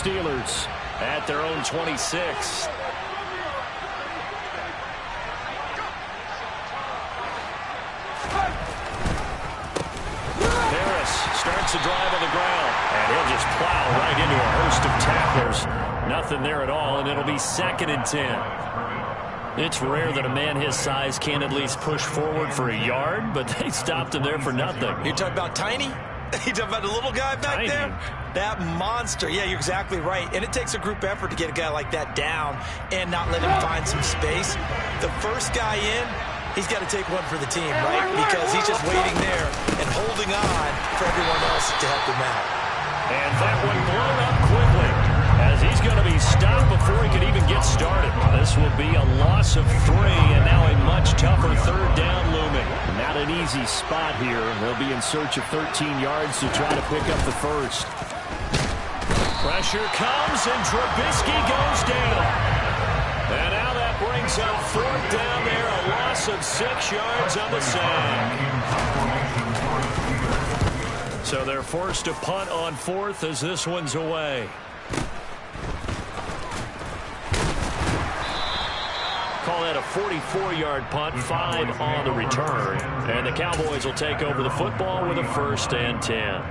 Steelers at their own 26. Starts to drive on the ground, and he'll just plow right into a host of tacklers. Nothing there at all, and it'll be 2nd and 10. It's rare that a man his size can at least push forward for a yard, but they stopped him there for nothing. You're talking about Tiny? You talking about the little guy back there? That monster. Yeah, you're exactly right. And it takes a group effort to get a guy like that down and not let him find some space. The first guy in, he's got to take one for the team, right? Because he's just waiting there and holding on for everyone else to help him out. And that one blown up quickly as he's going to be stopped before he can even get started. This will be a loss of 3, and now a much tougher 3rd down looming. Not an easy spot here. They'll be in search of 13 yards to try to pick up the first. Pressure comes, and Trubisky goes down. And now that brings up 4th down there, a loss of 6 yards on the sack. So they're forced to punt on 4th as this one's away. Call that a 44-yard punt, 5 on the return. And the Cowboys will take over the football with a 1st and 10.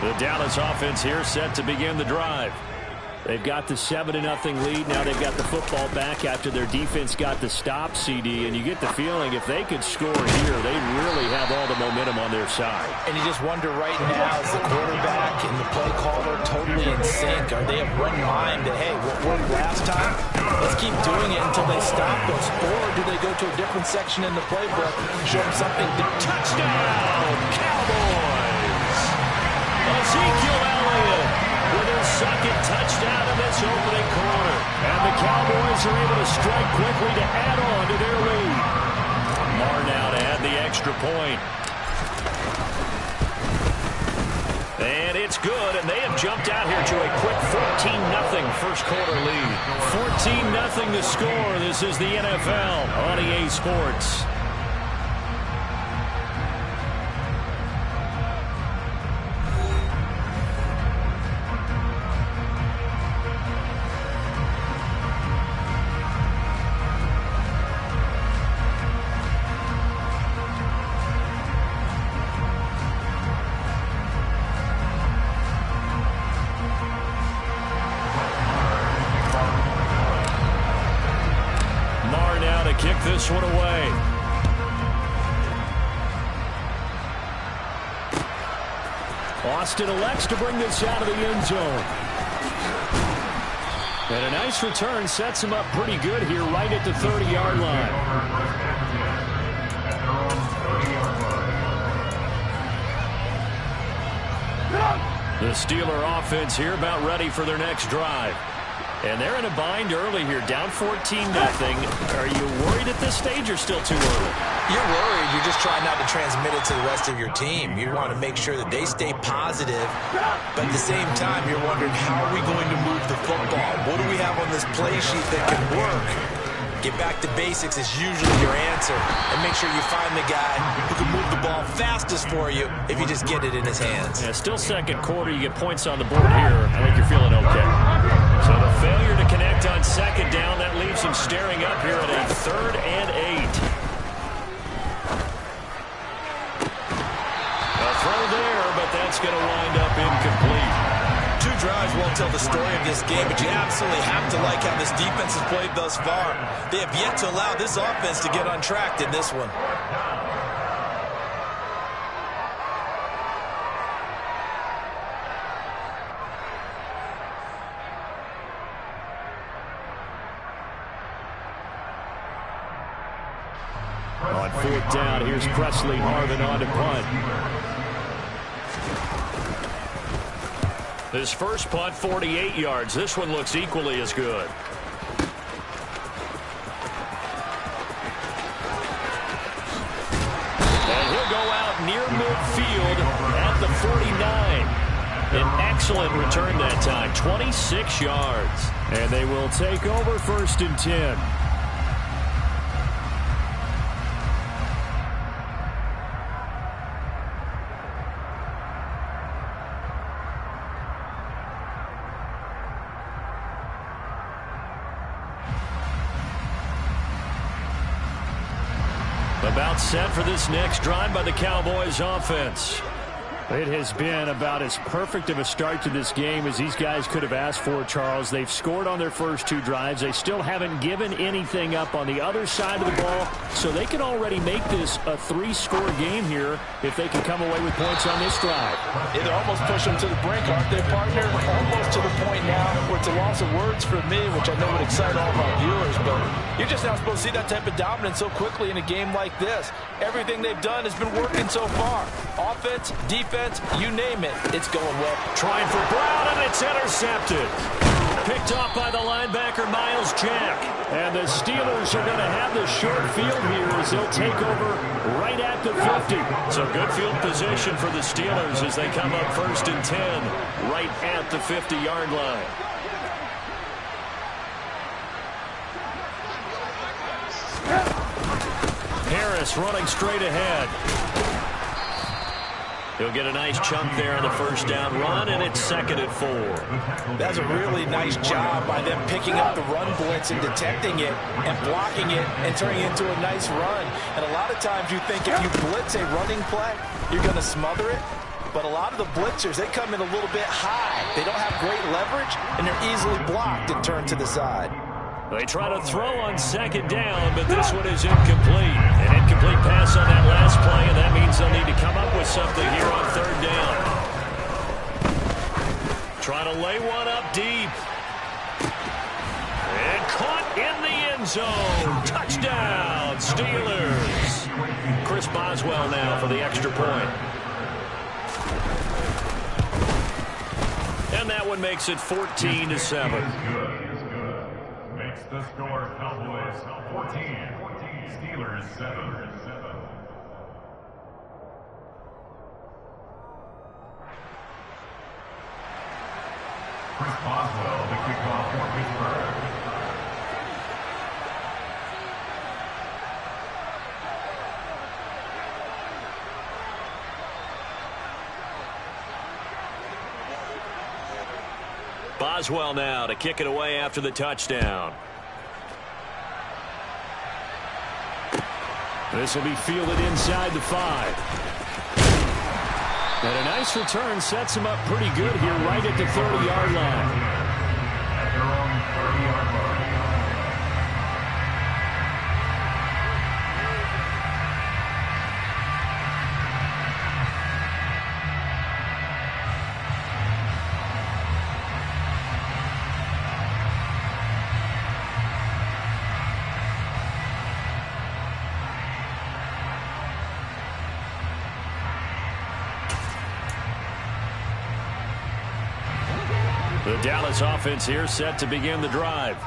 The Dallas offense here set to begin the drive. They've got the 7-0 lead. Now they've got the football back after their defense got the stop, CD. And you get the feeling if they could score here, they really have all the momentum on their side. And you just wonder right now, is the quarterback and the play caller totally in sync? Are they of one mind that, hey, what worked last time? Let's keep doing it until they stop us. Or do they go to a different section in the playbook, show them something different? Touchdown, Cowboys! Ezekiel Elliott with his 2nd touchdown in this opening quarter. And the Cowboys are able to strike quickly to add on to their lead. Marr now to add the extra point. And it's good, and they have jumped out here to a quick 14-0 first quarter lead. 14-0 to score. This is the NFL on EA Sports. Kick this one away. Austin elects to bring this out of the end zone. And a nice return sets him up pretty good here right at the 30-yard line. The Steeler offense here about ready for their next drive. And they're in a bind early here, down 14-0. Are you worried at this stage or still too early? You're worried. You're just trying not to transmit it to the rest of your team. You want to make sure that they stay positive, but at the same time, you're wondering, how are we going to move the football? What do we have on this play sheet that can work? Get back to basics is usually your answer, and make sure you find the guy who can move the ball fastest for you if you just get it in his hands. Yeah, still 2nd quarter. You get points on the board here. I think you're feeling okay. So the failure to connect on 2nd down, that leaves him staring up here at a 3rd and 8. A throw there, but that's going to wind up incomplete. 2 drives won't tell the story of this game, but you absolutely have to like how this defense has played thus far. They have yet to allow this offense to get untracked in this one. On 4th down, here's Presley Harvin on to punt. His first punt, 48 yards. This one looks equally as good. And he'll go out near midfield at the 49. An excellent return that time, 26 yards. And they will take over 1st and 10. About set for this next drive by the Cowboys offense. It has been about as perfect of a start to this game as these guys could have asked for, Charles. They've scored on their first 2 drives. They still haven't given anything up on the other side of the ball, so they can already make this a 3-score game here if they can come away with points on this drive. Yeah, they're almost pushing them to the brink, aren't they, partner? Almost to the point now where it's a loss of words for me, which I know would excite all of our viewers, but you're just not supposed to see that type of dominance so quickly in a game like this. Everything they've done has been working so far. Offense, defense, you name it, it's going well. Trying for Brown, and it's intercepted. Picked off by the linebacker, Miles Jack. And the Steelers are going to have the short field here as they'll take over right at the 50. So good field position for the Steelers as they come up 1st and 10 right at the 50-yard line. Harris running straight ahead. He'll get a nice chunk there on the 1st down run, and it's 2nd and 4. That's a really nice job by them picking up the run blitz and detecting it and blocking it and turning it into a nice run. And a lot of times you think if you blitz a running play, you're going to smother it. But a lot of the blitzers, they come in a little bit high. They don't have great leverage, and they're easily blocked and turned to the side. They try to throw on 2nd down, but this one is incomplete. An incomplete pass on that last play, and that means they'll need to come up with something here on 3rd down. Trying to lay one up deep. And caught in the end zone. Touchdown, Steelers. Chris Boswell now for the extra point. And that one makes it 14-7. The score, Cowboys 14, Steelers 7. Chris Boswell, the kickoff for Pittsburgh. Boswell now to kick it away after the touchdown. This will be fielded inside the 5. And a nice return sets him up pretty good here right at the 30-yard line. At their own 30-yard line. The Dallas offense here set to begin the drive.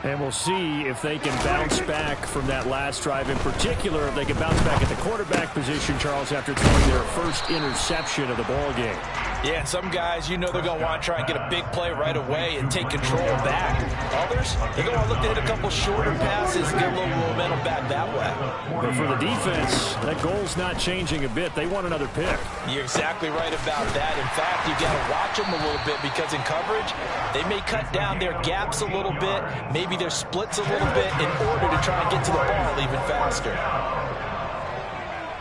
And we'll see if they can bounce back from that last drive. In particular, if they can bounce back at the quarterback position, Charles, after throwing their first interception of the ball game. Yeah, and some guys, you know they're going to want to try and get a big play right away and take control back. Others, they're going to want to look to hit a couple shorter passes and get a little momentum back that way. But for the defense, that goal's not changing a bit. They want another pick. You're exactly right about that. In fact, you got to watch them a little bit because in coverage, they may cut down their gaps a little bit, maybe their splits a little bit in order to try and get to the ball even faster.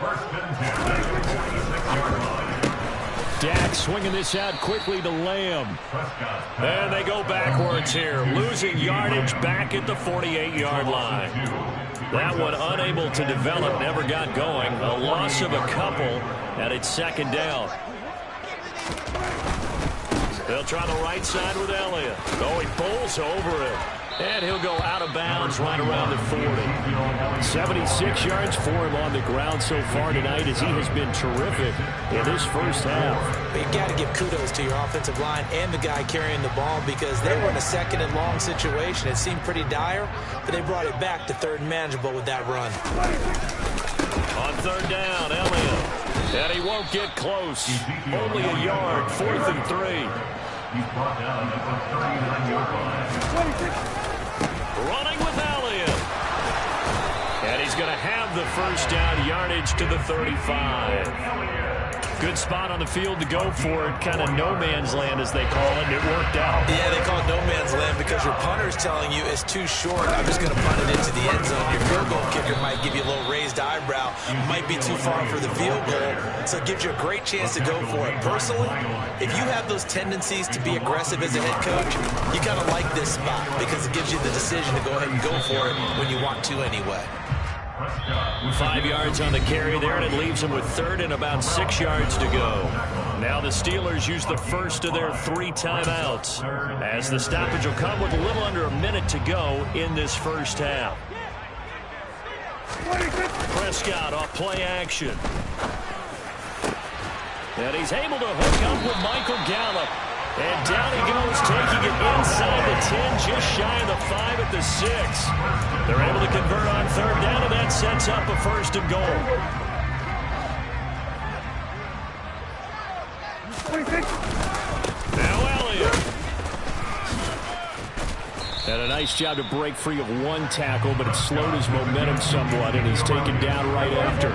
First and 10, 26-yard line. Dak swinging this out quickly to Lamb. And they go backwards here, losing yardage back at the 48-yard line. That one unable to develop, never got going. A loss of a couple, and it's 2nd down. They'll try the right side with Elliott. Oh, he pulls over it. And he'll go out of bounds right around the 40. 76 yards for him on the ground so far tonight as he has been terrific in this first half. But you got to give kudos to your offensive line and the guy carrying the ball because they were in a 2nd and long situation. It seemed pretty dire, but they brought it back to 3rd and manageable with that run. On 3rd down, Elliott. And he won't get close. Only a yard, 4th and 3. He's brought down at the 39-yard line. Running with Elliott. And he's going to have the first down, yardage to the 35. Good spot on the field to go for it. Kind of no man's land, as they call it, and it worked out. Yeah, they call it no man's land because your punter's telling you it's too short. I'm just going to punt it into the end zone. Your field goal kicker might give you a little raised eyebrow. Might be too far for the field goal, so it gives you a great chance to go for it. Personally, if you have those tendencies to be aggressive as a head coach, you kind of like this spot because it gives you the decision to go ahead and go for it when you want to anyway. 5 yards on the carry there, and it leaves them with 3rd and about 6 yards to go. Now the Steelers use the first of their 3 timeouts, as the stoppage will come with a little under a minute to go in this first half. Prescott off play action. And he's able to hook up with Michael Gallup. And down he goes, taking it inside the 10, just shy of the 5 at the 6. They're able to convert on 3rd down, and that sets up a 1st and goal. Now Elliott. And a nice job to break free of 1 tackle, but it slowed his momentum somewhat, and he's taken down right after.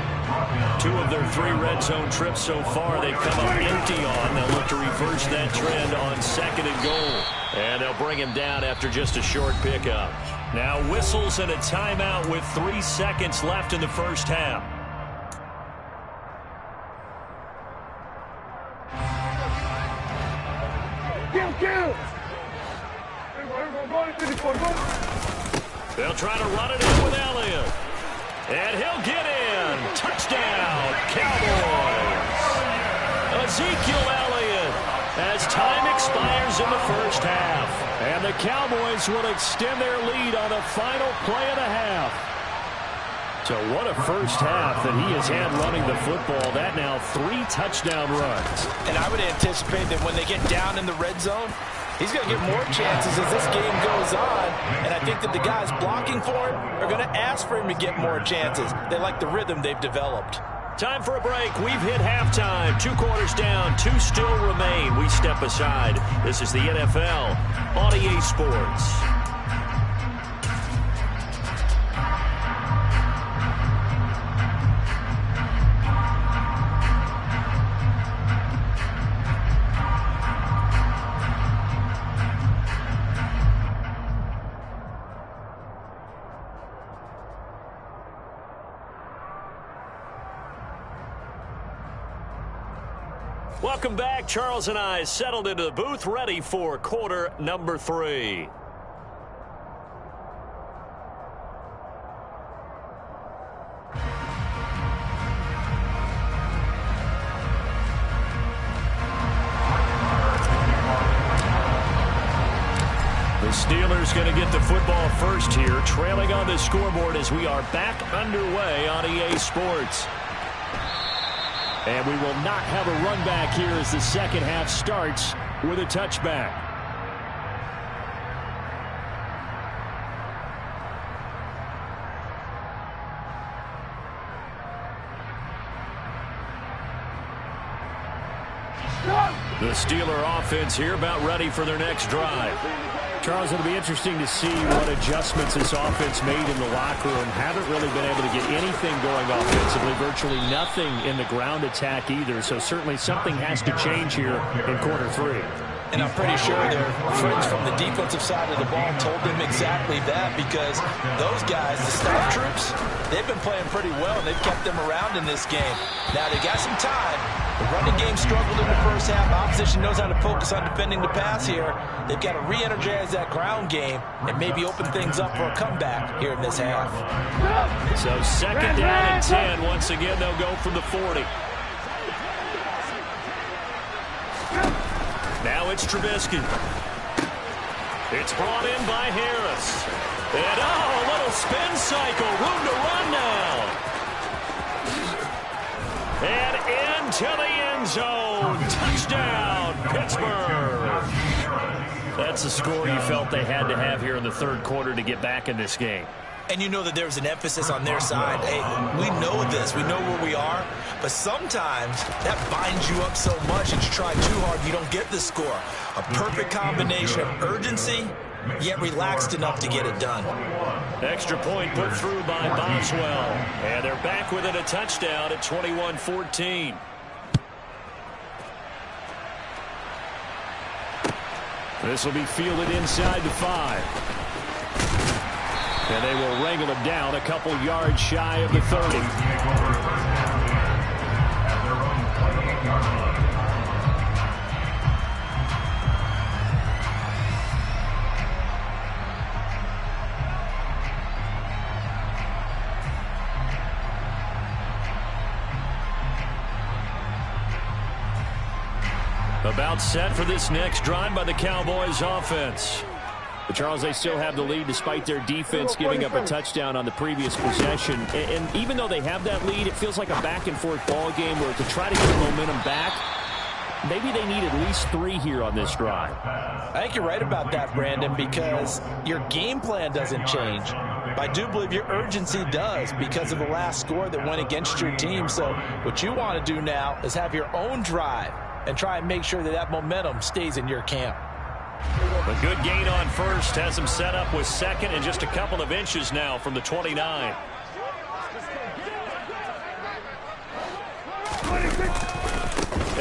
2 of their 3 red zone trips so far, they've come up empty on. They'll look to reverse that trend on 2nd and goal. And they'll bring him down after just a short pickup. Now whistles and a timeout with 3 seconds left in the first half. They'll try to run it in with Elliott. And he'll get in. Touchdown, Cowboys. Ezekiel Elliott as time expires in the first half. And the Cowboys will extend their lead on the final play of the half. So what a first half that he has had running the football. That now 3 touchdown runs. And I would anticipate that when they get down in the red zone, he's going to get more chances as this game goes on. And I think that the guys blocking for him are going to ask for him to get more chances. They like the rhythm they've developed. Time for a break. We've hit halftime. 2 quarters down. 2 still remain. We step aside. This is the NFL on EA Sports. Welcome back. Charles and I settled into the booth, ready for quarter number 3. The Steelers going to get the football first here, trailing on the scoreboard as we are back underway on EA Sports. And we will not have a run back here as the second half starts with a touchback. The Steeler offense here about ready for their next drive. Charles, it'll be interesting to see what adjustments this offense made in the locker room. Haven't really been able to get anything going offensively, virtually nothing in the ground attack either. So certainly something has to change here in quarter 3. And I'm pretty sure their friends from the defensive side of the ball told them exactly that, because those guys, the staff troops, they've been playing pretty well, and they've kept them around in this game. Now they got some time. The running game struggled in the first half. The opposition knows how to focus on defending the pass here. They've got to re-energize that ground game and maybe open things up for a comeback here in this half. So second down and 10. Once again, they'll go from the 40. Now it's Trubisky. It's brought in by Harris. And a little spin cycle. Room to run now. And into the end zone. Touchdown, Pittsburgh. That's the score you felt they had to have here in the third quarter to get back in this game. and you know that there's an emphasis on their side. Hey, we know this. We know where we are. But sometimes that binds you up so much that you try too hard, you don't get the score. A perfect combination of urgency, yet relaxed enough to get it done. Extra point put through by Boswell. And they're back within a touchdown at 21-14. This will be fielded inside the 5. And they will wrangle him down a couple yards shy of the 30. About set for this next drive by the Cowboys offense. But Charles, they still have the lead despite their defense giving up a touchdown on the previous possession. And even though they have that lead, it feels like a back-and-forth ball game where to try to get momentum back, maybe they need at least 3 here on this drive. I think you're right about that, Brandon, because your game plan doesn't change. I do believe your urgency does because of the last score that went against your team. So what you want to do now is have your own drive and try and make sure that that momentum stays in your camp. A good gain on first has him set up with second and just a couple of inches now from the 29.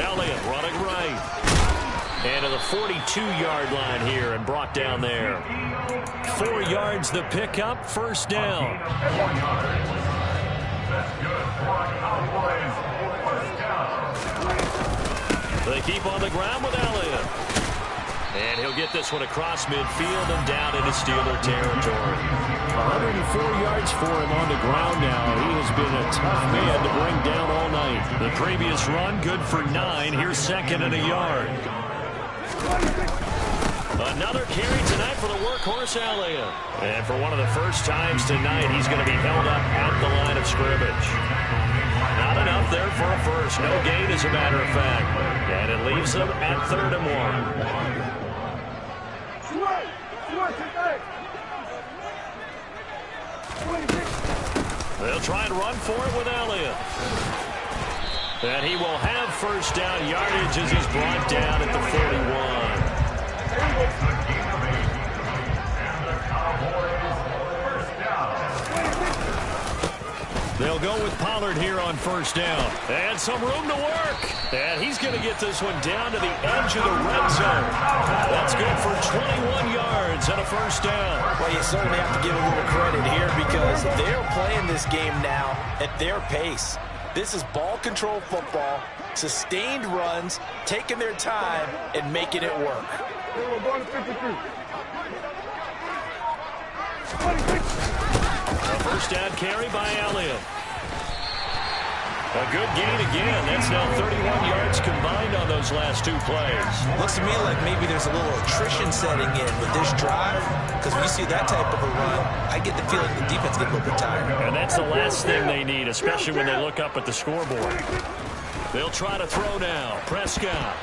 Elliott running right. And to the 42-yard line here and brought down there. 4 yards the pickup, first down. That's good for Cowboys. First down. They keep on the ground with Elliott. And he'll get this one across midfield and down into Steeler territory. 104 yards for him on the ground now. He has been a tough man to bring down all night. The previous run, good for 9. Here's second and a yard. Another carry tonight for the workhorse Elliott. And for one of the first times tonight, he's going to be held up at the line of scrimmage. Not enough there for a first. No gain, as a matter of fact. And it leaves them at 3rd and 1. They'll try and run for it with Elliott. And he will have first down yardage as he's brought down at the 41. They'll go with Pollard here on first down. And some room to work. And he's going to get this one down to the edge of the red zone. That's good for 21 yards and a first down. Well, you certainly have to give a little credit here because they're playing this game now at their pace. This is ball control football, sustained runs, taking their time, and making it work. A first down carry by Elliott. A good gain again. That's now 31 yards combined on those last 2 plays. Looks to me like maybe there's a little attrition setting in with this drive because when you see that type of a run, I get the feeling the defense gets a little bit tired. And that's the last thing they need, especially when they look up at the scoreboard. They'll try to throw now. Prescott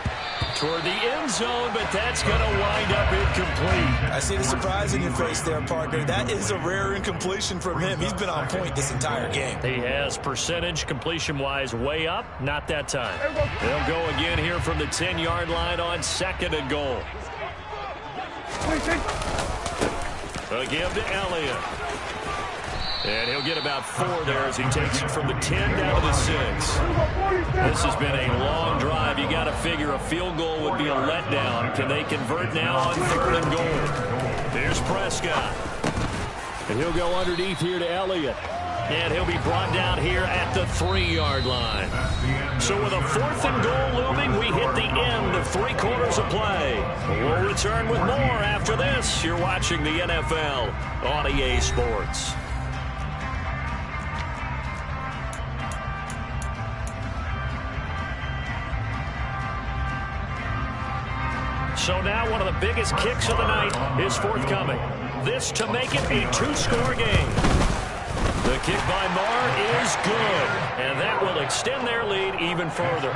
toward the end zone, but that's going to wind up incomplete. I see the surprise in your face there, partner. That is a rare incompletion from him. He's been on point this entire game. He has percentage completion-wise way up. Not that time. They'll go again here from the 10-yard line on 2nd and goal. A give to Elliott. And he'll get about 4 there as he takes it from the 10 down to the 6. This has been a long drive. You got to figure a field goal would be a letdown. Can they convert now on 3rd and goal? Here's Prescott. And he'll go underneath here to Elliott. And he'll be brought down here at the 3-yard line. So with a 4th and goal looming, we hit the end of 3 quarters of play. We'll return with more after this. You're watching the NFL on EA Sports. So now one of the biggest kicks of the night is forthcoming. This to make it a 2-score game. The kick by Marr is good, and that will extend their lead even further.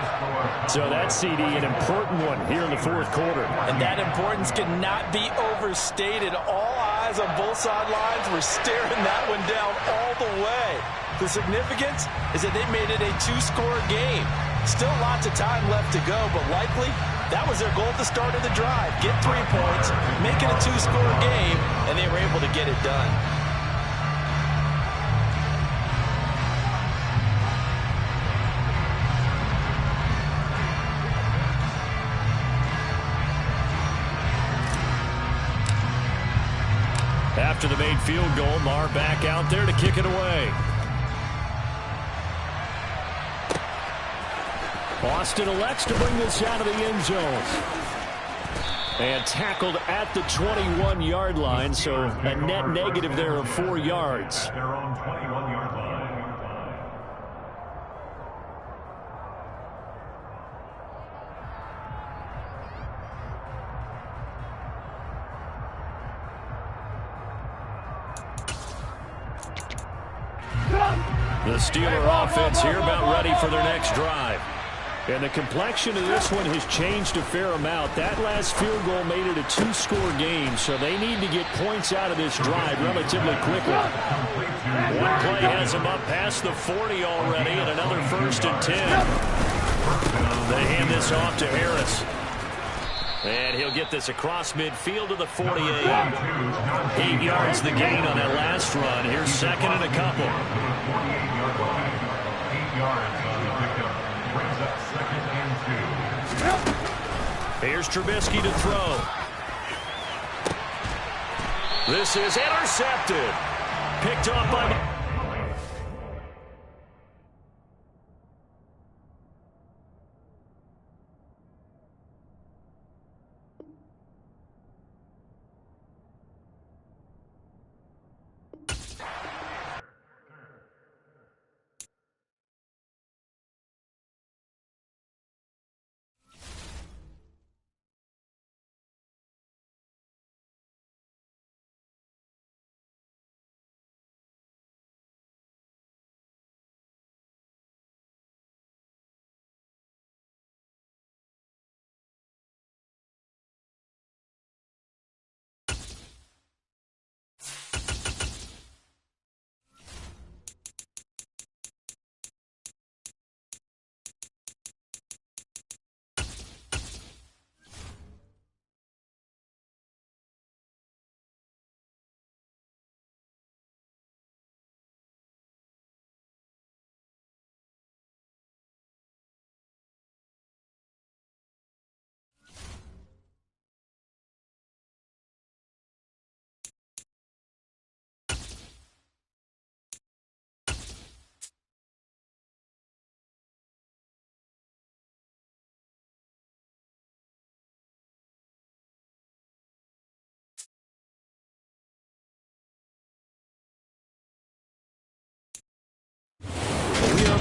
So that's, CD, an important one here in the 4th quarter. And that importance cannot be overstated. All eyes guys on both sidelines were staring that one down all the way. The significance is that they made it a two-score game. Still lots of time left to go, but likely that was their goal at the start of the drive. Get 3 points, make it a two-score game, and they were able to get it done. After the made field goal, Marr back out there to kick it away. Austin elects to bring this out of the end zone. And tackled at the 21-yard line, so a net negative there of 4 yards. At their own 21-yard line. The Steeler offense here about ready for their next drive. And the complexion of this one has changed a fair amount. That last field goal made it a two-score game, so they need to get points out of this drive relatively quickly. One play has them up past the 40 already, and another 1st and 10. They hand this off to Harris. And he'll get this across midfield to the 48. 8 yards the gain on that last run. Here's 2nd and a couple. 48-yard line. 8 yards on the pickup. Brings up 2nd and 2. Here's Trubisky to throw. This is intercepted. Picked off by...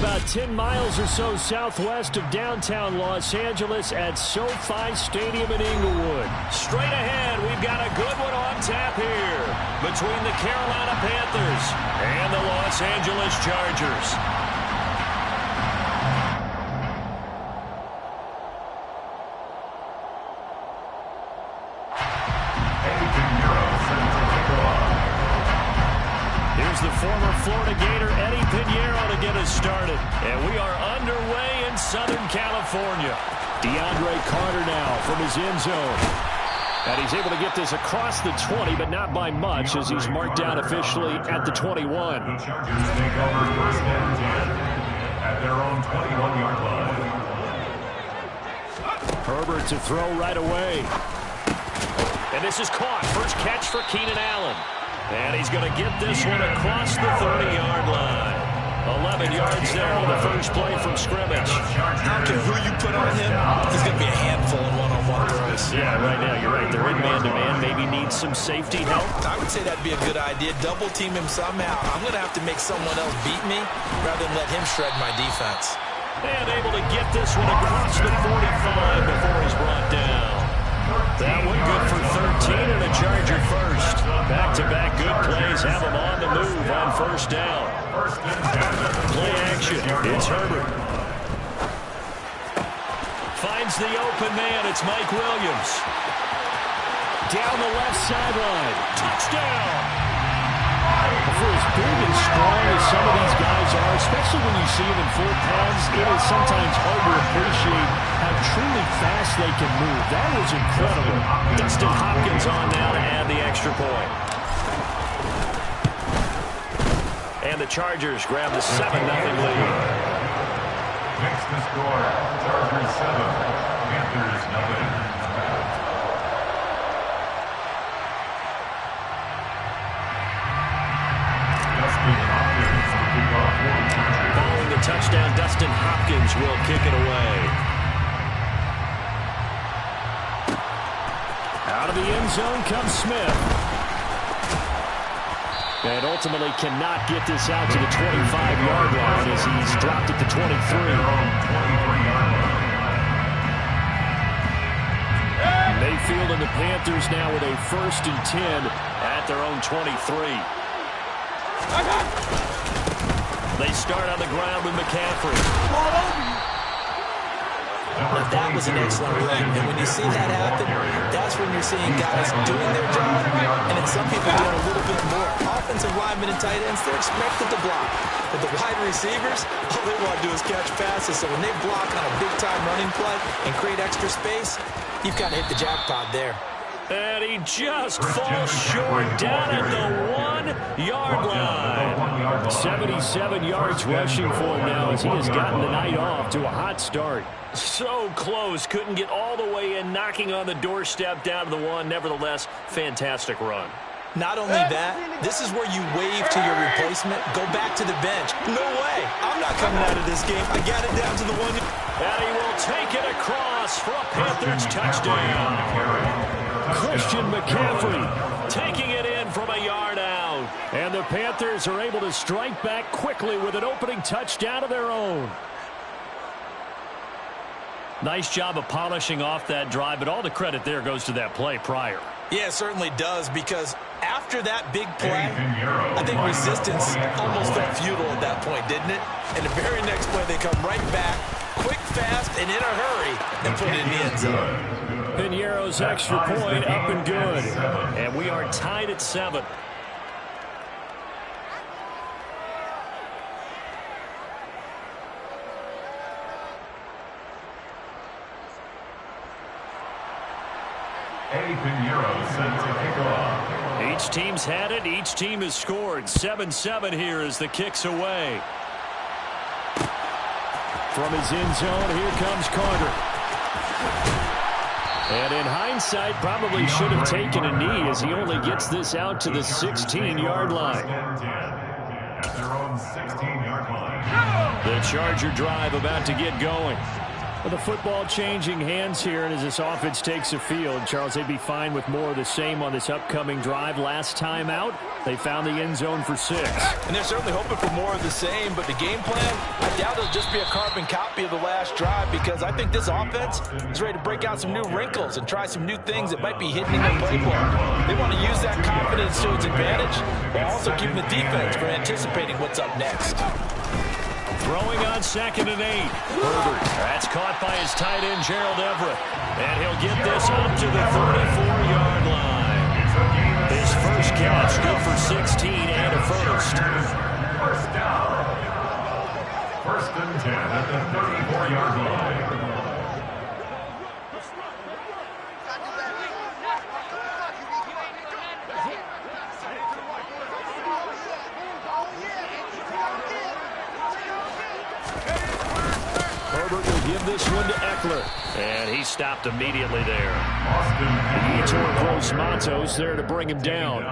About 10 miles or so southwest of downtown Los Angeles at SoFi Stadium in Inglewood. Straight ahead, we've got a good one on tap here between the Carolina Panthers and the Los Angeles Chargers. Here's the former Florida Gator Eddie Pinheiro to get us started. And we are underway in Southern California. DeAndre Carter now from his end zone. And he's able to get this across the 20, but not by much as he's marked down officially at the 21. The Chargers take over 1st and 10 at their own 21-yard line. Herbert to throw right away. And this is caught. First catch for Keenan Allen. And he's going to get this one across the 30-yard line. 11 yards there on the first play from scrimmage. I don't care who you put on him, he's going to be a handful in one-on-one throws. Yeah, right now, you're right. They're in man-to-man. Maybe needs some safety help. I would say that'd be a good idea. Double team him somehow. I'm going to have to make someone else beat me rather than let him shred my defense. And able to get this one across the 45 before he's brought down. That one good for 13 and a Charger first. Back-to-back good plays have him on the move on 1st down. Play action. It's Herbert. Finds the open man. It's Mike Williams. down the left sideline. Touchdown! For as big and strong as some of these guys are, especially when you see them in full pads, it is sometimes hard to appreciate how truly fast they can move. That was incredible. Dustin Hopkins on now to add the extra point. And the Chargers grab the 7-0 lead. Next to score, Chargers 7, Panthers 0. Following the touchdown, Dustin Hopkins will kick it away. Out of the end zone comes Smith. And ultimately cannot get this out to the 25-yard line as he's dropped at the 23. Mayfield and the Panthers now with a 1st and 10 at their own 23. They start on the ground with McCaffrey. Now, that was an excellent run, and when you see that happen, that's when you're seeing guys doing their job, and then some people doing a little bit more. Offensive linemen and tight ends, they're expected to block. But the wide receivers, all they want to do is catch passes, so when they block on a big-time running play and create extra space, you've got to hit the jackpot there. And he just falls short down at the 1-yard line. 77 yards rushing for him now as he has gotten the night off to a hot start. So close. Couldn't get all the way in, knocking on the doorstep down to the 1. Nevertheless, fantastic run. Not only that, this is where you wave to your replacement, go back to the bench. No way. I'm not coming out of this game. I got it down to the 1. And he will take it across for a Panthers touchdown. Christian McCaffrey taking it in from a yard out. And the Panthers are able to strike back quickly with an opening touchdown of their own. Nice job of polishing off that drive, but all the credit there goes to that play prior. Yeah, it certainly does, because after that big play, I think resistance almost felt futile at that point, didn't it? And the very next play, they come right back, quick, fast, and in a hurry, and put it in the end zone. Piñeiro's extra point up and good. And we are tied at 7. Each team's had it. Each team has scored. 7-7 here as the kick's away. From his end zone, here comes Carter. And in hindsight, probably should have taken a knee as he only gets this out to the 16-yard line. The Charger drive about to get going. With the football changing hands here, and as this offense takes the field, Charles, they'd be fine with more of the same on this upcoming drive. Last time out, they found the end zone for 6. And they're certainly hoping for more of the same, but the game plan, I doubt it'll just be a carbon copy of the last drive, because I think this offense is ready to break out some new wrinkles and try some new things that might be hidden in the playbook. They want to use that confidence to its advantage, while also keeping the defense from anticipating what's up next. Throwing on 2nd and 8. Herbert. That's caught by his tight end, Gerald Everett. And he'll get this up to the 34-yard line. His first catch, good for 16 and a first. First down. 1st and 10 at the 34-yard line. Give this one to Eckler. And he stopped immediately there. He tore Gross Matos there to bring him down.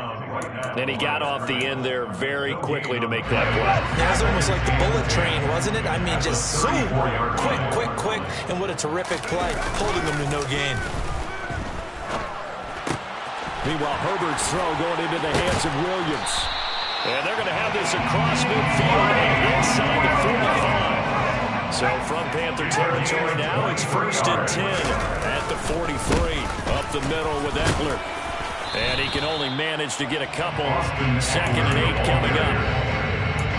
And he got off the end there very quickly to make that play. That was almost like the bullet train, wasn't it? I mean, just zoom, quick, and what a terrific play, holding them to no gain. Meanwhile, Herbert's throw going into the hands of Williams. And they're going to have this across midfield and inside the 45. So from Panther territory now, it's 1st and 10 at the 43. Up the middle with Eckler. And he can only manage to get a couple. 2nd and 8 coming up.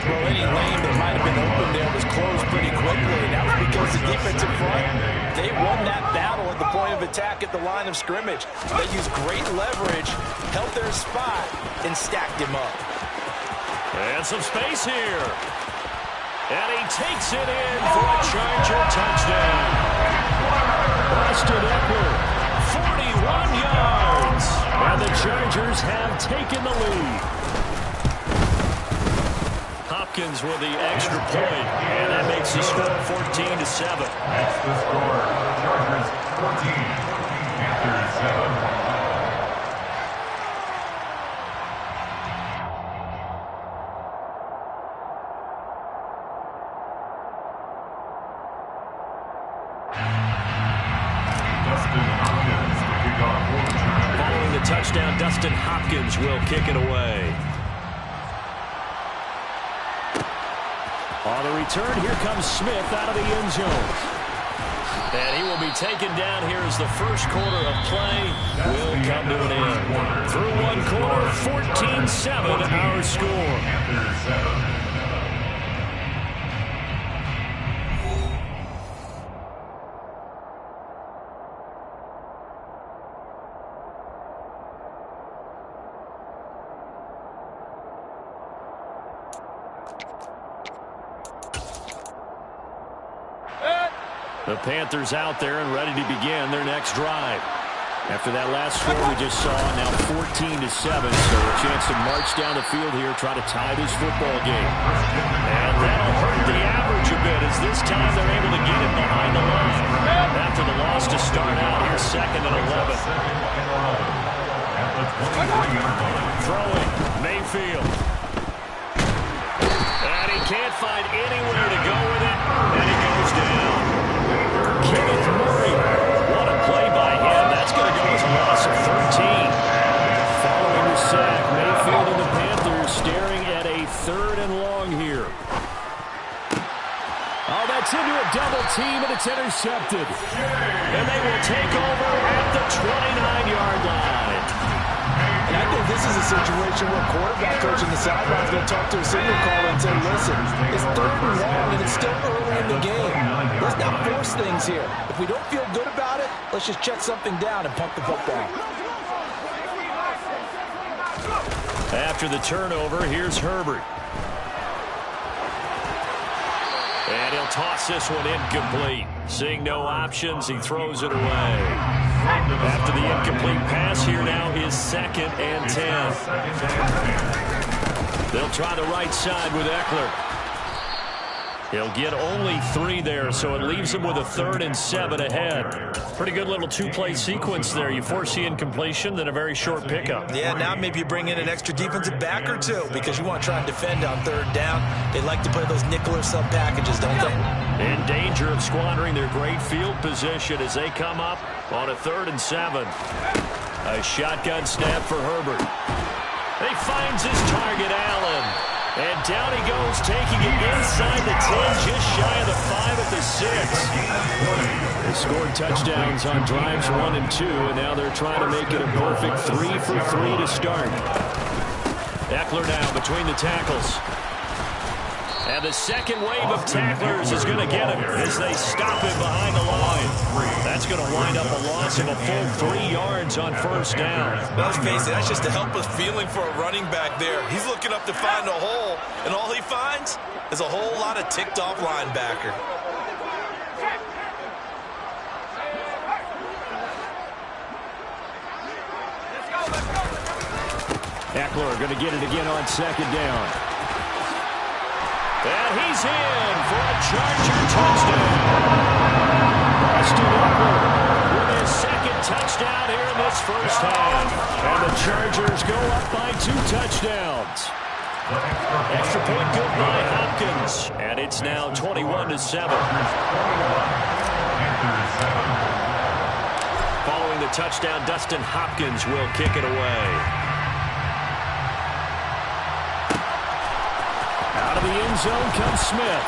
Well, any lane that might have been open there was closed pretty quickly, and that was because the defensive front, they won that battle at the point of attack at the line of scrimmage. They used great leverage, held their spot, and stacked him up. And some space here. And he takes it in for a Charger touchdown. Austin Eckler, 41 yards. And the Chargers have taken the lead. Hopkins with the extra point, and that makes the score 14-7. That's the score. Chargers 14, Panthers 7. Following the touchdown, Dustin Hopkins will kick it away. On the return, here comes Smith out of the end zone. And he will be taken down here as the first quarter of play will come to an end. Through one quarter, 14-7 our score. The Panthers out there and ready to begin their next drive. After that last score we just saw, now 14-7, so a chance to march down the field here, try to tie this football game. And that'll hurt the average a bit, as this time they're able to get it behind the line. After the loss to start out, here's 2nd and 11. Throwing, Mayfield. And he can't find anywhere to go with it, and he goes down. Kenneth Murray, what a play by him. That's going to go as a loss of 13. Following the sack, Mayfield and the Panthers staring at a 3rd and long here. Oh, that's into a double team, and it's intercepted. And they will take over at the 29-yard line. And I think this is a situation where quarterback coach in the sideline is going to talk to a signal caller and say, listen, it's 3rd and long, and it's still early in the game. Let's not force things here. If we don't feel good about it, let's just check something down and pump the football. After the turnover, here's Herbert. And he'll toss this one incomplete. Seeing no options, he throws it away. After the incomplete pass, here now is 2nd and 10. They'll try the right side with Eckler. He'll get only 3 there, so it leaves him with a 3rd and 7 ahead. Pretty good little 2-play sequence there. You force the incompletion, then a very short pickup. Yeah, now maybe you bring in an extra defensive back or two because you want to try and defend on 3rd down. They like to play those nickel or sub packages, don't they? In danger of squandering their great field position as they come up on a 3rd and 7. A shotgun snap for Herbert. He finds his target, Allen. And down he goes, taking it inside the 10, just shy of the 5 at the 6. They scored touchdowns on drives 1 and 2, and now they're trying to make it a perfect 3 for 3 to start. Eckler now between the tackles. And the second wave of tacklers is going to get him as they stop him behind the line. That's going to wind up a loss of a full 3 yards on 1st down. Let's face it, that's just a helpless feeling for a running back there. He's looking up to find a hole, and all he finds is a whole lot of ticked-off linebacker. Eckler going to get it again on 2nd down. And he's in for a Charger touchdown. Austin Eckler with his 2nd touchdown here in this 1st half. And the Chargers go up by 2 touchdowns. Extra point good by Hopkins. And it's now 21-7. Following the touchdown, Dustin Hopkins will kick it away. Out of the end zone comes Smith.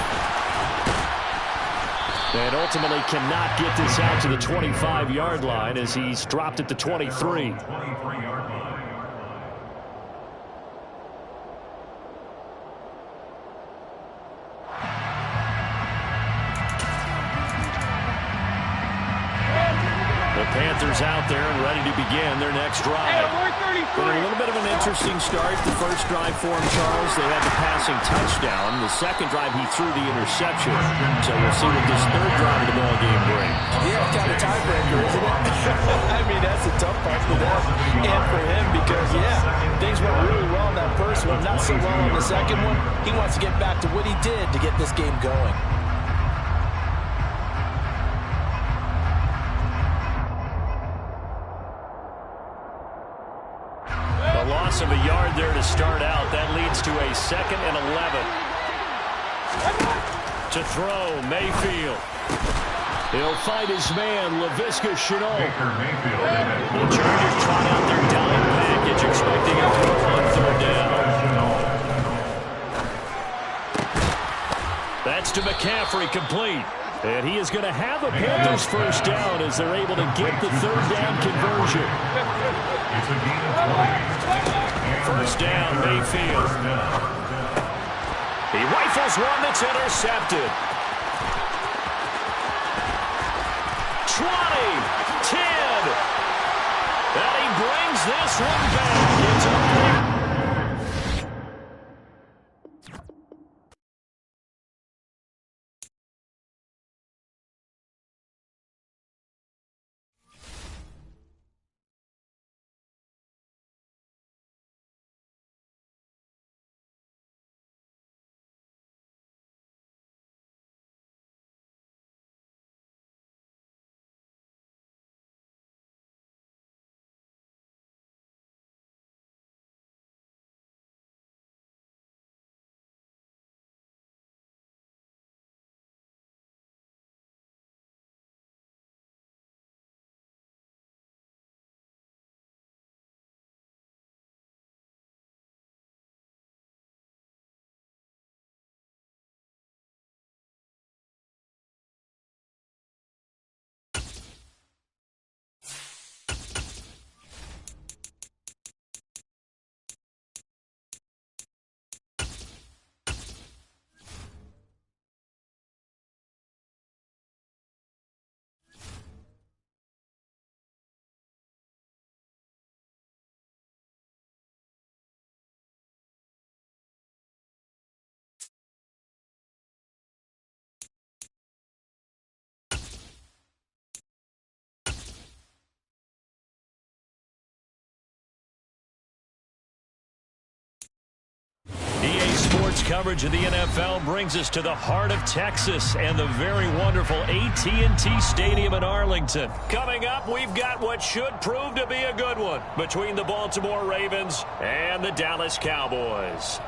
And ultimately cannot get this out to the 25-yard line as he's dropped at the 23. Panthers out there and ready to begin their next drive. Been a little bit of an interesting start. The first drive for him, Charles, they had the passing touchdown. The second drive, he threw the interception. So we'll see what this third drive of the ball game brings. Yeah, it's kind of a tiebreaker, isn't it? I mean, that's the tough part for them and for him because, yeah, things went really well in that first one, not so well in the second one. He wants to get back to what he did to get this game going. A loss of a yard there to start out. That leads to a 2nd and 11. To throw, Mayfield. He'll fight his man, Laviska Shenault. The Chargers trot out their dime package, expecting a throw on 3rd down. That's to McCaffrey, complete. And he is going to have a Panthers first down as they're able to get the 3rd down conversion. First down, Mayfield. He rifles one that's intercepted. 20, 10. And he brings this one back. It's up. EA Sports coverage of the NFL brings us to the heart of Texas and the very wonderful AT&T Stadium in Arlington. Coming up, we've got what should prove to be a good one between the Baltimore Ravens and the Dallas Cowboys.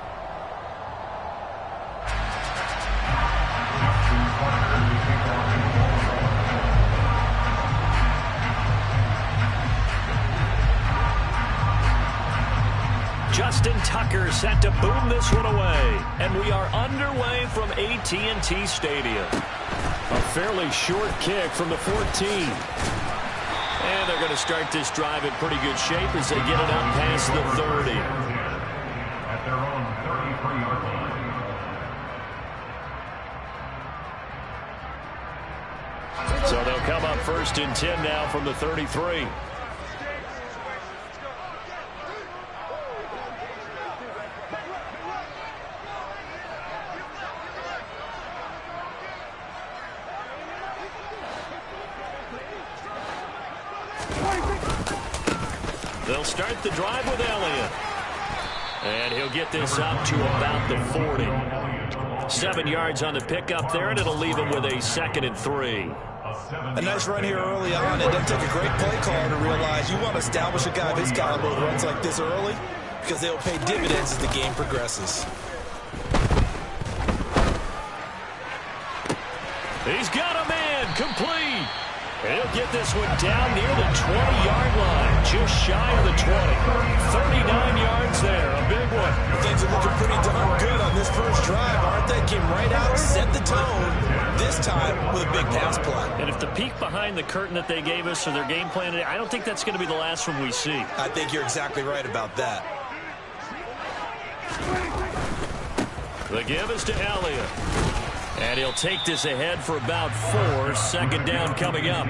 Justin Tucker set to boom this one away. And we are underway from AT&T Stadium. A fairly short kick from the 14. And they're going to start this drive in pretty good shape as they get it up past the 30. At their own 33-yard line. So they'll come up 1st and 10 now from the 33. They'll start the drive with Elliott. And he'll get this up to about the 40. 7 yards on the pickup there, and it'll leave him with a 2nd and 3. A nice run here early on. It doesn't take a great play caller to realize you want to establish a guy of his caliber who runs like this early because they'll pay dividends as the game progresses. He's got a man, complete. He'll get this one down near the 20-yard line, just shy of the 20. 39 yards there, a big one. Things are looking pretty darn good on this first drive, aren't they? Came right out, set the tone, this time with a big pass play. And if the peek behind the curtain that they gave us or their game plan, I don't think that's going to be the last one we see. I think you're exactly right about that. The give is to Elliott. And he'll take this ahead for about 4. 2nd down coming up.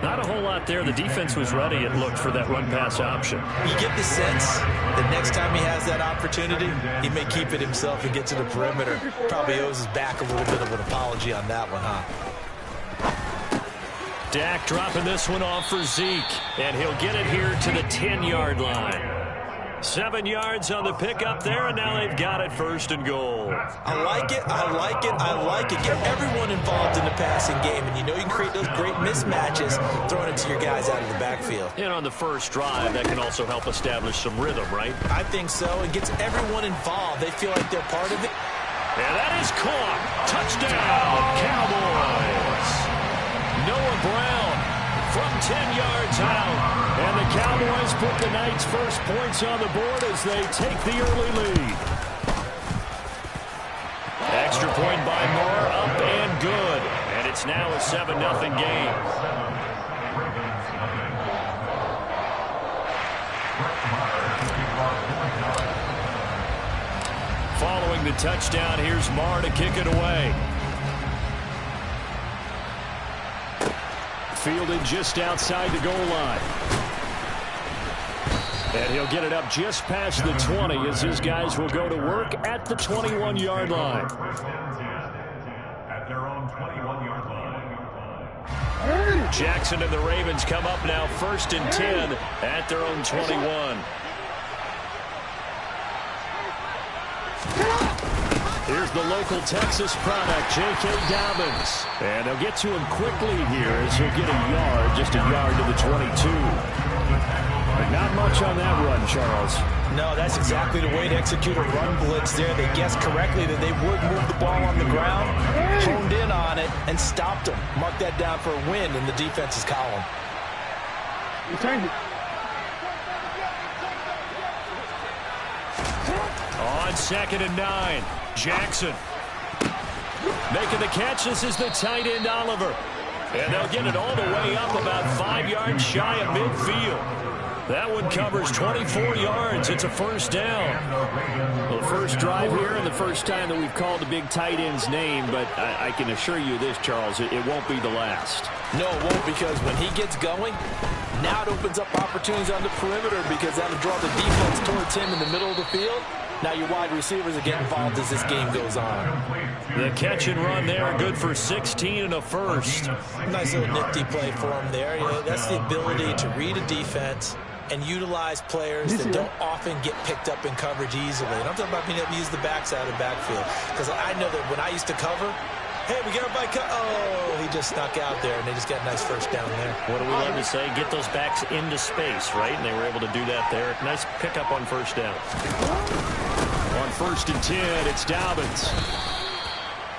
Not a whole lot there. The defense was ready, it looked, for that run-pass option. You get the sense that next time he has that opportunity, he may keep it himself and get to the perimeter. Probably owes his back a little bit of an apology on that one, huh? Dak dropping this one off for Zeke, and he'll get it here to the 10-yard line. 7 yards on the pickup there, and now they've got it 1st and goal. I like it, I like it, I like it. Get everyone involved in the passing game, and you know you can create those great mismatches throwing it to your guys out of the backfield. And on the first drive, that can also help establish some rhythm, right? I think so. It gets everyone involved. They feel like they're part of it. And that is caught. Touchdown, Cowboys. Noah Brown from 10 yards out. And the Cowboys put the night's first points on the board as they take the early lead. Extra point by Moore, up and good. And it's now a 7-0 game. Following the touchdown, here's Marr to kick it away. Fielded just outside the goal line. And he'll get it up just past the 20 as his guys will go to work at the 21-yard line. At their own 21-yard line. Jackson and the Ravens come up now 1st and 10 at their own 21. Here's the local Texas product, J.K. Dobbins. And they'll get to him quickly here as he'll get a yard, just a yard to the 22. But not much on that run, Charles. No, that's exactly the way to execute a run blitz there. They guessed correctly that they would move the ball on the ground, honed in on it, and stopped them. Mark that down for a win in the defense's column. On 2nd and 9, Jackson making the catch. This is the tight end, Oliver. And they'll get it all the way up about 5 yards shy of midfield. That one covers 24 yards. It's a 1st down. Well, the first drive here and the first time that we've called the big tight end's name, but I can assure you this, Charles, it won't be the last. No, it won't, because when he gets going, now it opens up opportunities on the perimeter because that'll draw the defense towards him in the middle of the field. Now your wide receivers are getting involved as this game goes on. The catch and run there, good for 16 and a 1st. Nice little nifty play for him there. You know, that's the ability to read a defense and utilize players that don't often get picked up in coverage easily. And I'm talking about being able to use the backside of the backfield. Because I know that when I used to cover, hey, we got a bike. Oh, he just snuck out there, and they just got a nice 1st down there. What do we love to say? Get those backs into space, right? And they were able to do that there. Nice pickup on 1st down. On 1st and 10, it's Dobbins.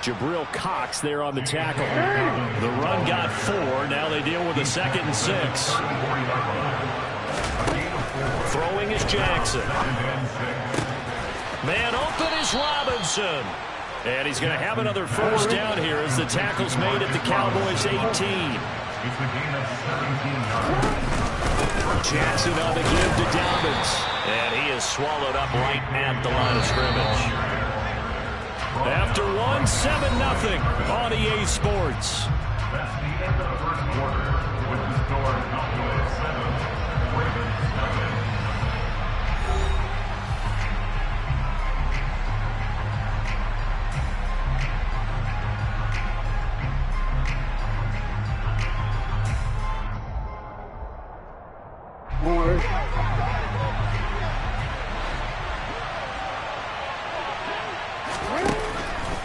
Jabril Cox there on the tackle. The run got 4. Now they deal with a 2nd and 6. Throwing is Jackson. Man open is Robinson. And he's going to have another 1st down here as the tackle's made at the Cowboys' 18. It's a gain of 17 yards. Jackson on the give to Dobbins. And he is swallowed up right at the line of scrimmage. After one, 7-0 on EA Sports. That's the end of the 1st quarter with the score Cowboys 7, Ravens 7.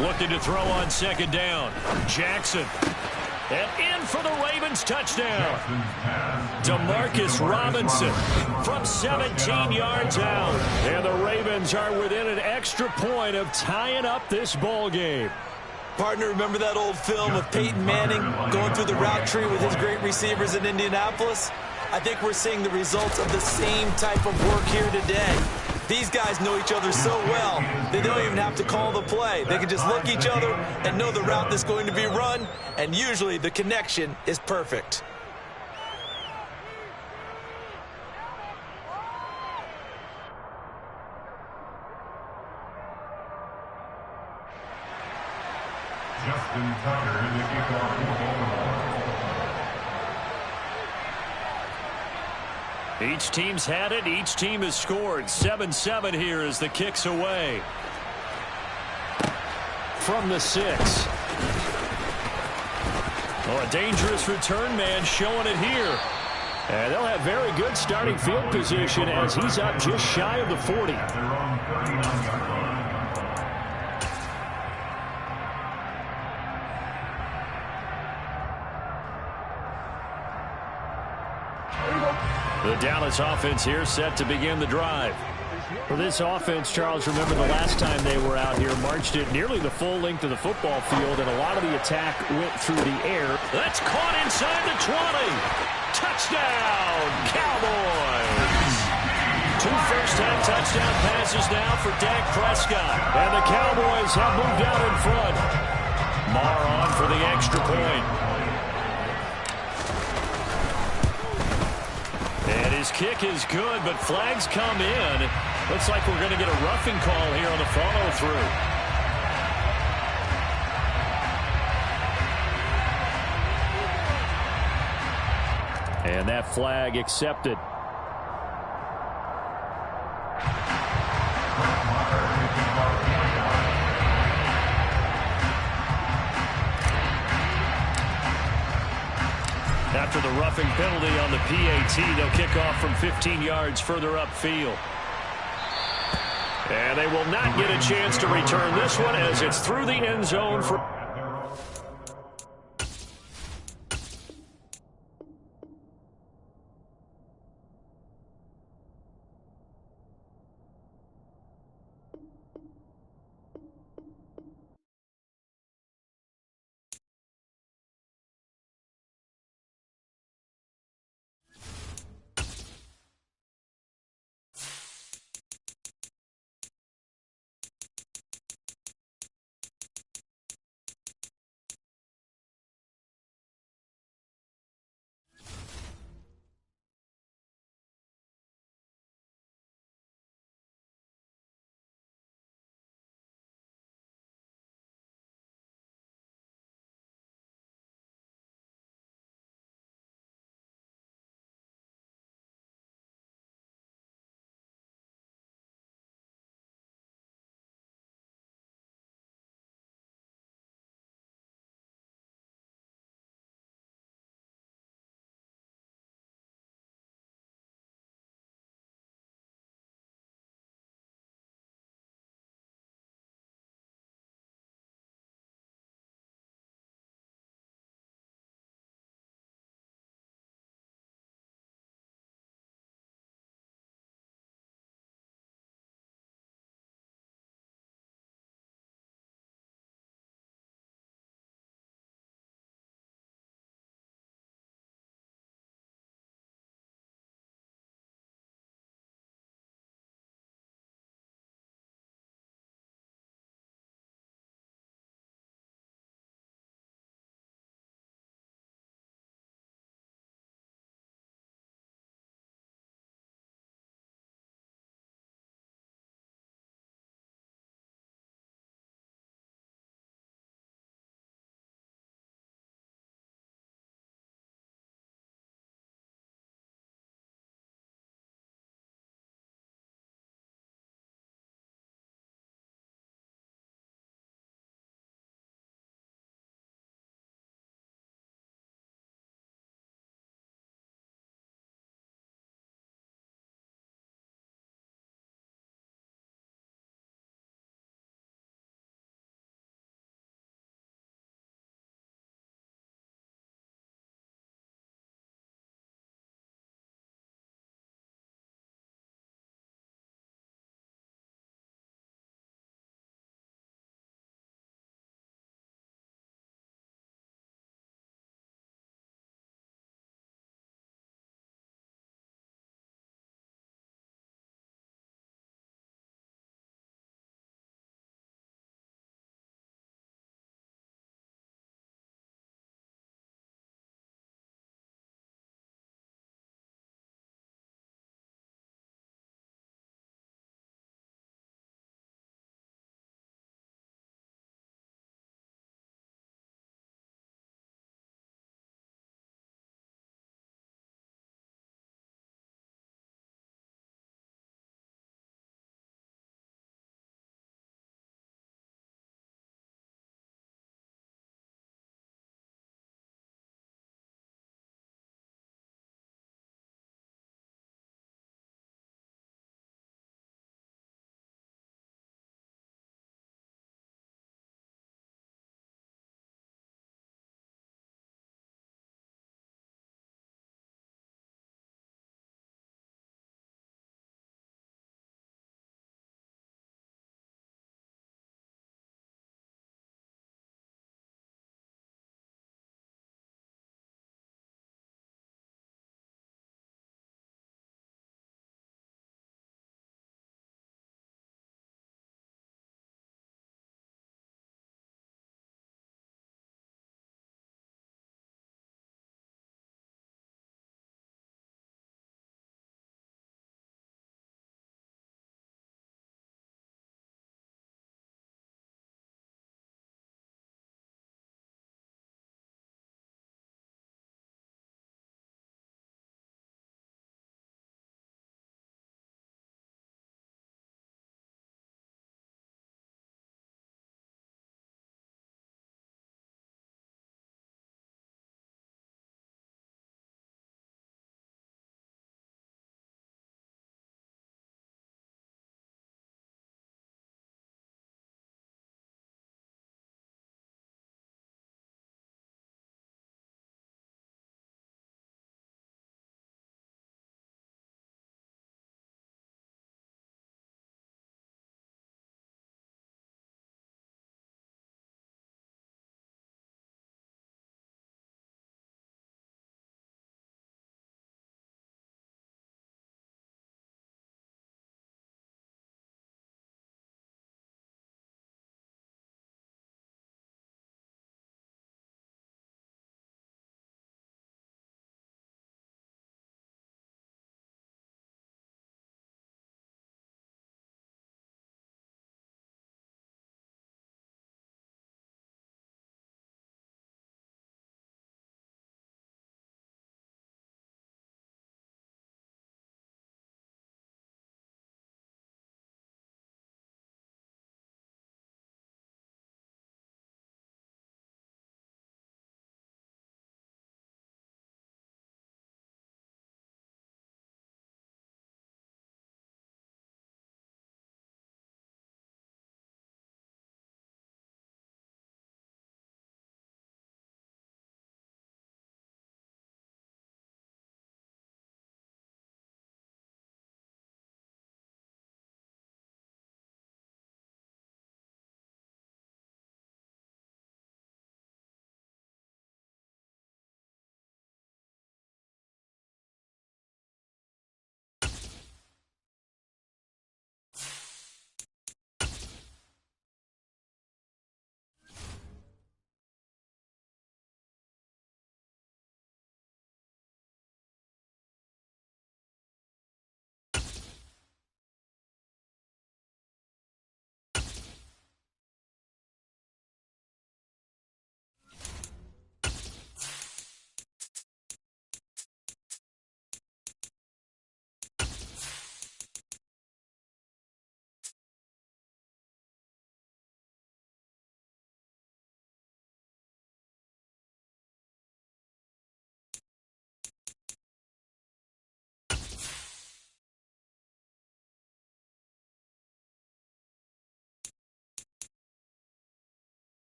Looking to throw on 2nd down. Jackson. And in for the Ravens touchdown. DeMarcus Robinson from 17 yards out. And the Ravens are within an extra point of tying up this ball game. Partner, remember that old film of Peyton Manning going through the route tree with his great receivers in Indianapolis? I think we're seeing the results of the same type of work here today. These guys know each other so well, they don't even have to call the play. They can just look each other and know the route that's going to be run, and usually the connection is perfect. Justin Tucker in the kickoff for Baltimore. Each team's had it. Each team has scored. 7-7 here as the kick's away. From the 6. Oh, a dangerous return man showing it here. And they'll have very good starting field position as he's up just shy of the 40. At their own 39-yard line. The Dallas offense here set to begin the drive. For this offense, Charles, remember the last time they were out here, marched it nearly the full length of the football field, and a lot of the attack went through the air. That's caught inside the 20. Touchdown, Cowboys. 2 first-half touchdown passes now for Dak Prescott. And the Cowboys have moved out in front. Marr on for the extra point. And his kick is good, but flags come in. Looks like we're going to get a roughing call here on the follow-through. And that flag accepted. After the roughing penalty on the PAT, they'll kick off from 15 yards further upfield. And they will not get a chance to return this one as it's through the end zone for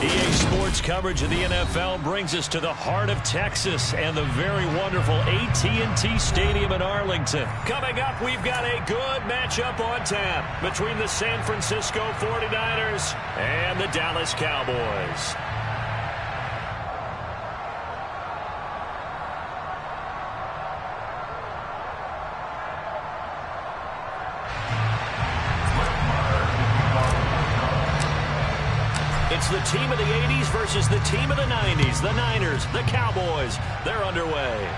EA Sports coverage of the NFL brings us to the heart of Texas and the very wonderful AT&T Stadium in Arlington. Coming up, we've got a good matchup on tap between the San Francisco 49ers and the Dallas Cowboys. It's the team of the 80s versus the team of the 90s. The Niners, the Cowboys, they're underway.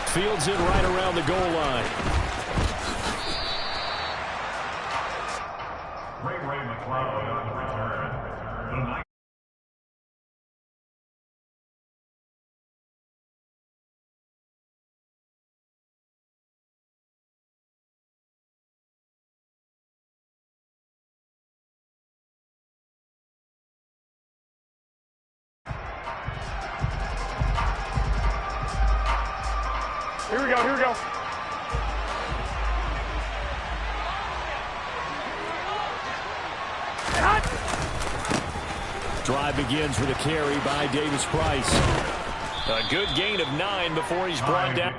Fields in right around the goal line. Ray McLeod on the return. The Here we go, here we go. Drive begins with a carry by Davis Price. A good gain of 9 before he's brought down.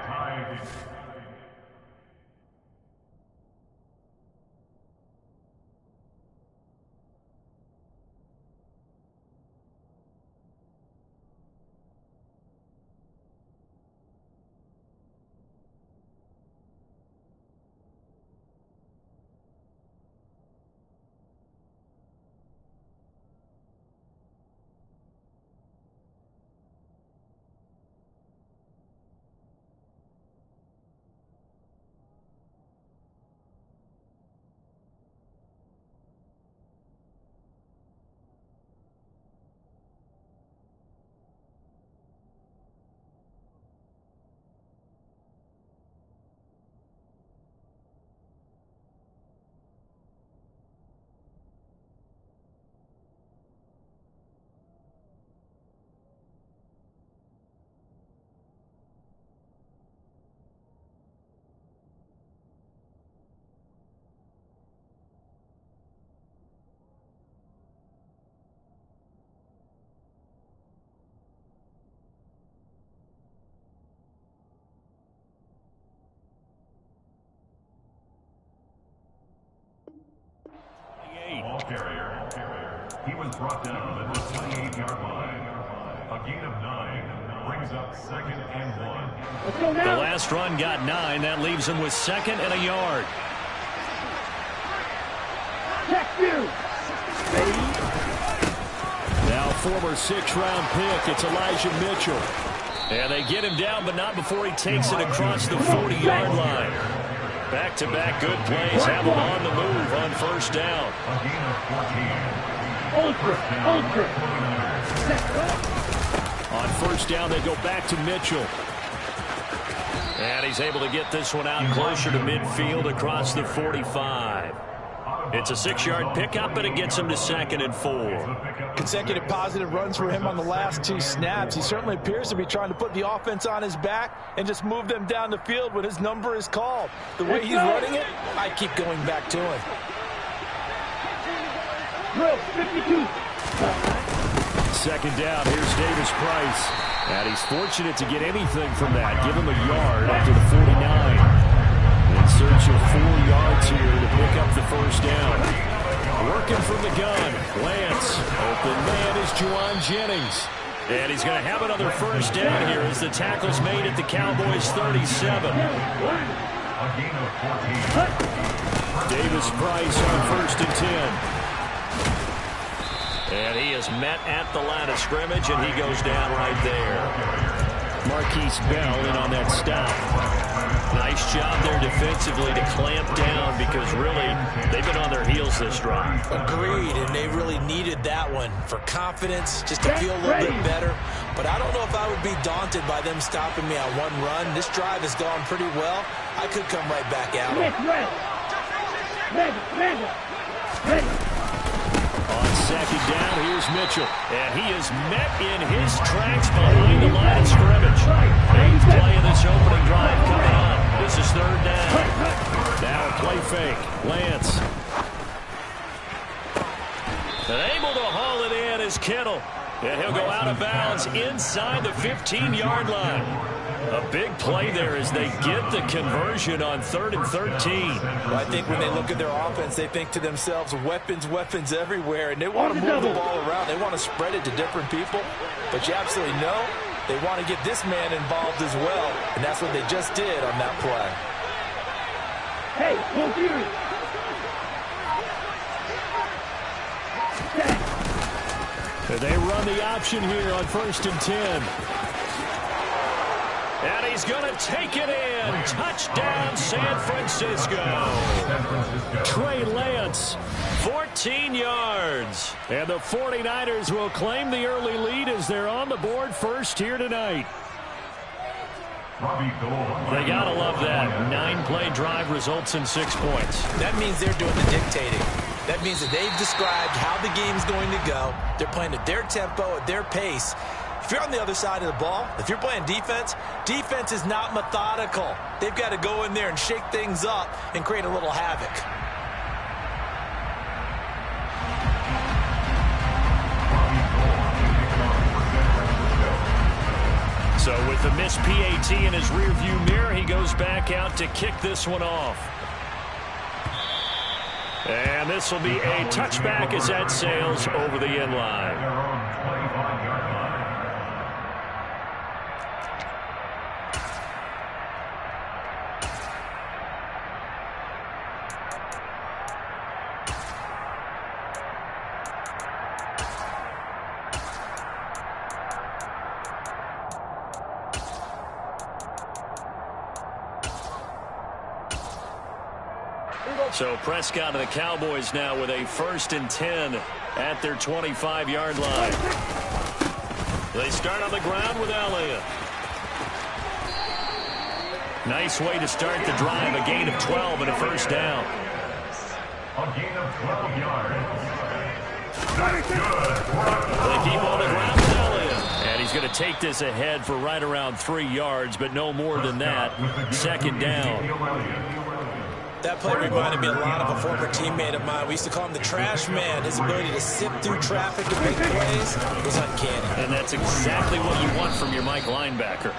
ball carrier. He was brought down at the 28-yard line. A gain of 9 brings up 2nd and 1. The last run got 9. That leaves him with 2nd and a yard. Check you. Now former 6th-round pick, it's Elijah Mitchell. And they get him down, but not before he takes it across the 40-yard line. Back-to-back good plays have him on the move on first down. A gain of 14. Ultra. On first down, they go back to Mitchell. And he's able to get this one out closer to midfield across the 45. It's a 6-yard pickup, but it gets him to 2nd and 4. Consecutive positive runs for him on the last 2 snaps. He certainly appears to be trying to put the offense on his back and just move them down the field when his number is called. The way he's running it, I keep going back to him. Drill 52. 2nd down, here's Davis Price. And he's fortunate to get anything from that. Give him a yard after the 49. In search of 4 yards here to pick up the first down. Working from the gun. Lance. Open man is Juwan Jennings. And he's going to have another first down here as the tackle's made at the Cowboys' 37. A gain of 14. Davis Price on 1st and 10. And he is met at the line of scrimmage, and he goes down right there. Marquise Bell in on that stop. Nice job there defensively to clamp down because really they've been on their heels this drive. Agreed, and they really needed that one for confidence, just to feel a little bit better. But I don't know if I would be daunted by them stopping me on one run. This drive has gone pretty well. I could come right back at them. Ready. On 2nd down, here's Mitchell. And he is met in his tracks behind the line of scrimmage. 8th play of this opening drive coming up. This is 3rd down. Now a play fake. Lance. And able to haul it in. is Kittle. And he'll go out of bounds inside the 15-yard line. A big play there as they get the conversion on 3rd and 13. Well, I think when they look at their offense, they think to themselves, weapons everywhere, and they want to move the ball around. They want to spread it to different people. But you absolutely know they want to get this man involved as well, and that's what they just did on that play. Hey, confused. They run the option here on 1st and 10. And he's going to take it in. Touchdown, San Francisco. Trey Lance. 14 yards. And the 49ers will claim the early lead as they're on the board first here tonight. They got to love that. 9-play drive results in 6 points. That means they're doing the dictating. That means that they've described how the game's going to go. They're playing at their tempo, at their pace. If you're on the other side of the ball, if you're playing defense, defense is not methodical. They've got to go in there and shake things up and create a little havoc. So with the missed PAT in his rearview mirror, he goes back out to kick this one off. And this will be a touchback as that sails over the end line. So Prescott and the Cowboys now with a 1st and 10 at their 25-yard line. They start on the ground with Elliott. Nice way to start the drive. A gain of 12 and a 1st down. A gain of 12 yards. That's good. They keep on the ground with Elliott. And he's going to take this ahead for right around 3 yards, but no more than that. 2nd down. That play reminded me a lot of a former teammate of mine. We used to call him the trash man. His ability to sift through traffic and make plays was uncanny. And that's exactly what you want from your Mike linebacker.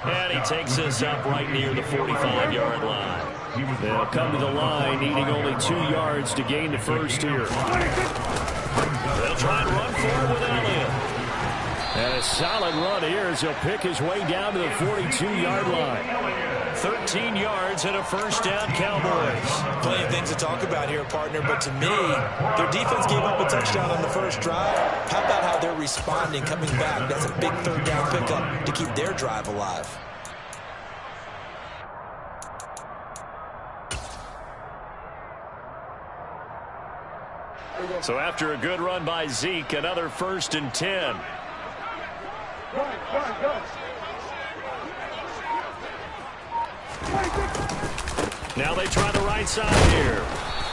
And he takes this up right near the 45-yard line. They'll come to the line, needing only 2 yards to gain the 1st here. They'll try and run forward with Elliott. And a solid run here as he'll pick his way down to the 42-yard line. 13 yards and a 1st down, Cowboys. Plenty of things to talk about here, partner, but to me, their defense gave up a touchdown on the first drive. How about how they're responding, coming back? That's a big 3rd down pickup to keep their drive alive. So after a good run by Zeke, another 1st and 10. Now they try the right side here.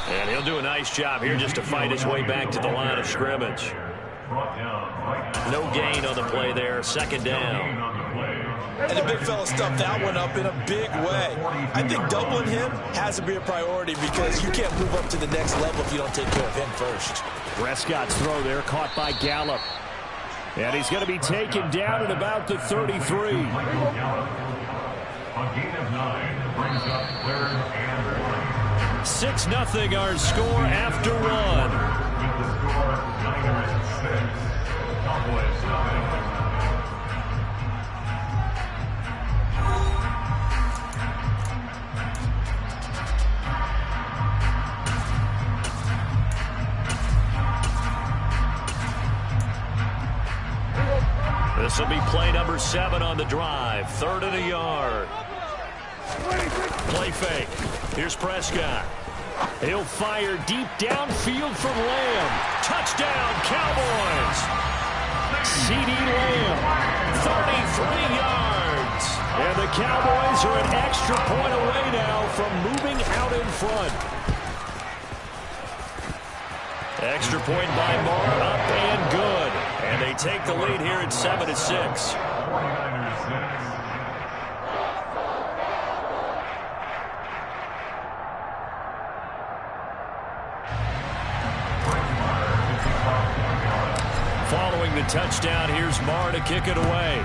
And he'll do a nice job here just to fight his way back to the line of scrimmage. No gain on the play there. 2nd down. And the big fella stuffed that one up in a big way. I think doubling him has to be a priority because you can't move up to the next level if you don't take care of him first. Prescott's throw there caught by Gallup. And he's going to be taken down at about the 33. A gain of 9 brings up 3rd and 1. 6-0 our score after 1. With the score, Niners 6, Cowboys 7. This will be play number 7 on the drive. 3rd and a yard. Play fake. Here's Prescott. He'll fire deep downfield from Lamb. Touchdown, Cowboys. C.D. Lamb, 33 yards. And the Cowboys are an extra point away now from moving out in front. Extra point by Marr, up and good. And they take the lead here at 7-6. 49ers 6. touchdown. Here's Marr to kick it away.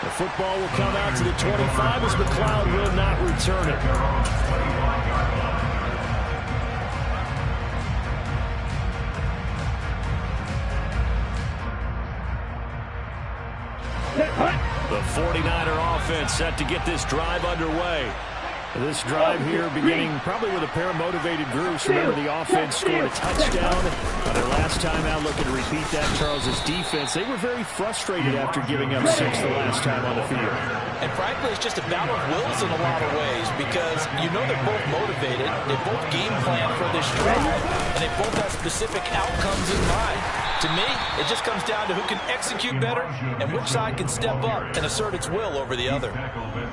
The football will come out to the 25 as McLeod will not return it. The 49er offense set to get this drive underway. This drive here beginning probably with a pair of motivated groups. Remember, the offense scored a touchdown on their last time out. Looking to repeat that. Charles's defense, they were very frustrated after giving up 6 the last time on the field. And frankly, it's just a battle of wills in a lot of ways because you know they're both motivated. They both game plan for this drive, and they both have specific outcomes in mind. To me, it just comes down to who can execute better and which side can step up and assert its will over the other.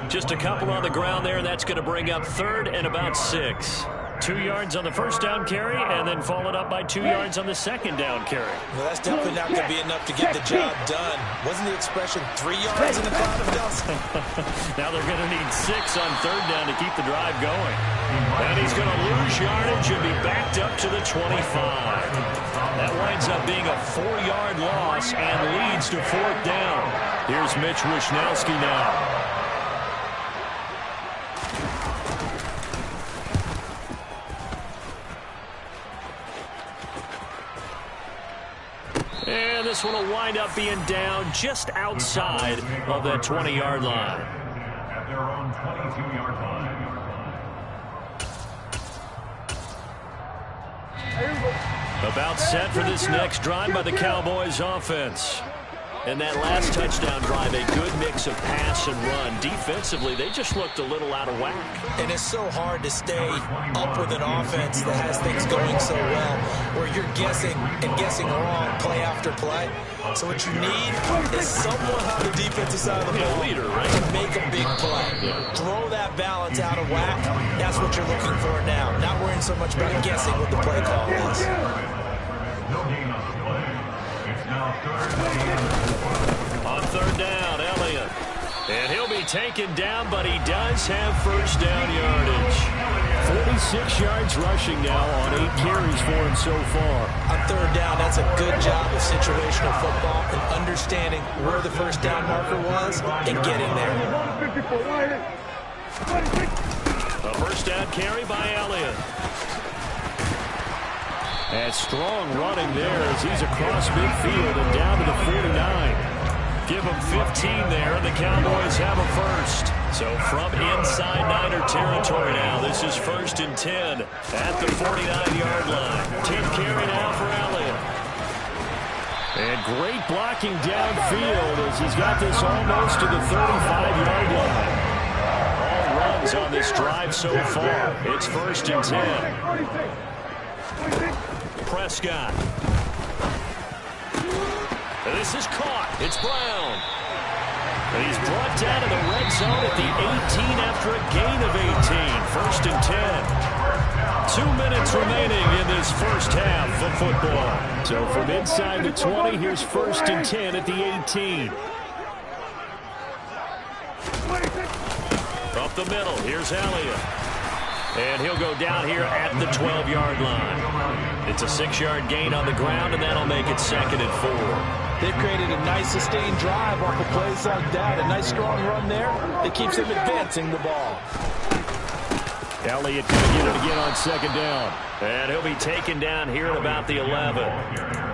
Just a couple on the ground there. That's going to bring up 3rd and about 6. 2 yards on the first down carry, and then followed up by 2 yards on the second down carry. Well, that's definitely not going to be enough to get the job done. Wasn't the expression 3 yards in the cloud of dust? Now they're going to need 6 on 3rd down to keep the drive going. And he's going to lose yardage and be backed up to the 25. That winds up being a 4-yard loss and leads to 4th down. Here's Mitch Wishnowski now. And this one will wind up being down just outside of that 20-yard line. At their own 22-yard line. About set for this next drive by the Cowboys offense. And that last touchdown drive, a good mix of pass and run. Defensively, they just looked a little out of whack. And it's so hard to stay up with an offense that has things going so well, where you're guessing and guessing wrong play after play. So what you need is someone on the defensive side of the ball leader, right? to make a big play. Throw that balance out of whack. That's what you're looking for now. Not worrying so much about guessing what the play call is. No gain on the play. It's now 3rd On 3rd down, Elliott. And he'll be taken down, but he does have first down yardage. 46 yards rushing now on 8 carries for him so far. On 3rd down, that's a good job of situational football and understanding where the first down marker was and getting there. A first down carry by Elliott. And strong running there as he's across midfield and down to the 49. Give them 15 there, and the Cowboys have a first. So from inside Niner territory now, this is 1st and 10 at the 49-yard line. 10th carry now for Elliott. And great blocking downfield as he's got this almost to the 35-yard line. All runs on this drive so far. It's 1st and 10. Prescott. This is caught. It's Brown. And he's brought down to the red zone at the 18 after a gain of 18. 1st and 10. 2 minutes remaining in this first half of football. So from inside the 20, here's 1st and 10 at the 18. Up the middle, here's Elliott. And he'll go down here at the 12-yard line. It's a 6-yard gain on the ground, and that'll make it 2nd and 4. They've created a nice sustained drive off of plays like that. A nice strong run there that keeps them advancing the ball. Elliott going to get it again on 2nd down. And he'll be taken down here at about the 11.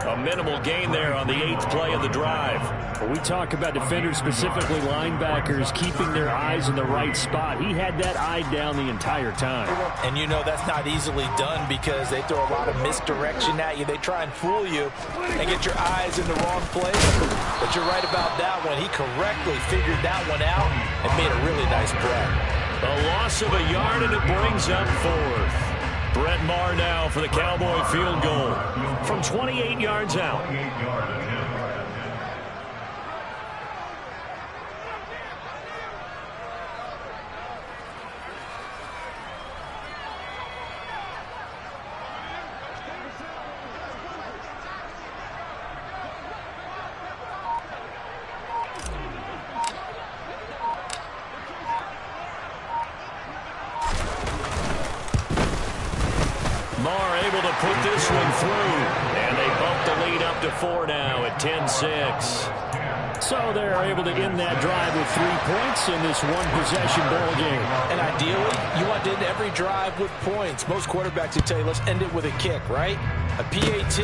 A minimal gain there on the 8th play of the drive. When we talk about defenders, specifically linebackers, keeping their eyes in the right spot, he had that eye down the entire time. And you know that's not easily done because they throw a lot of misdirection at you. They try and fool you and get your eyes in the wrong place. But you're right about that one. He correctly figured that one out and made a really nice play. A loss of a yard, and it brings up 4th. Brett Maher now for the Cowboy field goal from 28 yards out. through. And they bump the lead up to 4 now at 10-6. So they're able to end that drive with 3 points in this one-possession ball game. And ideally, you want to end every drive with points. Most quarterbacks will tell you, let's end it with a kick, right? A PAT,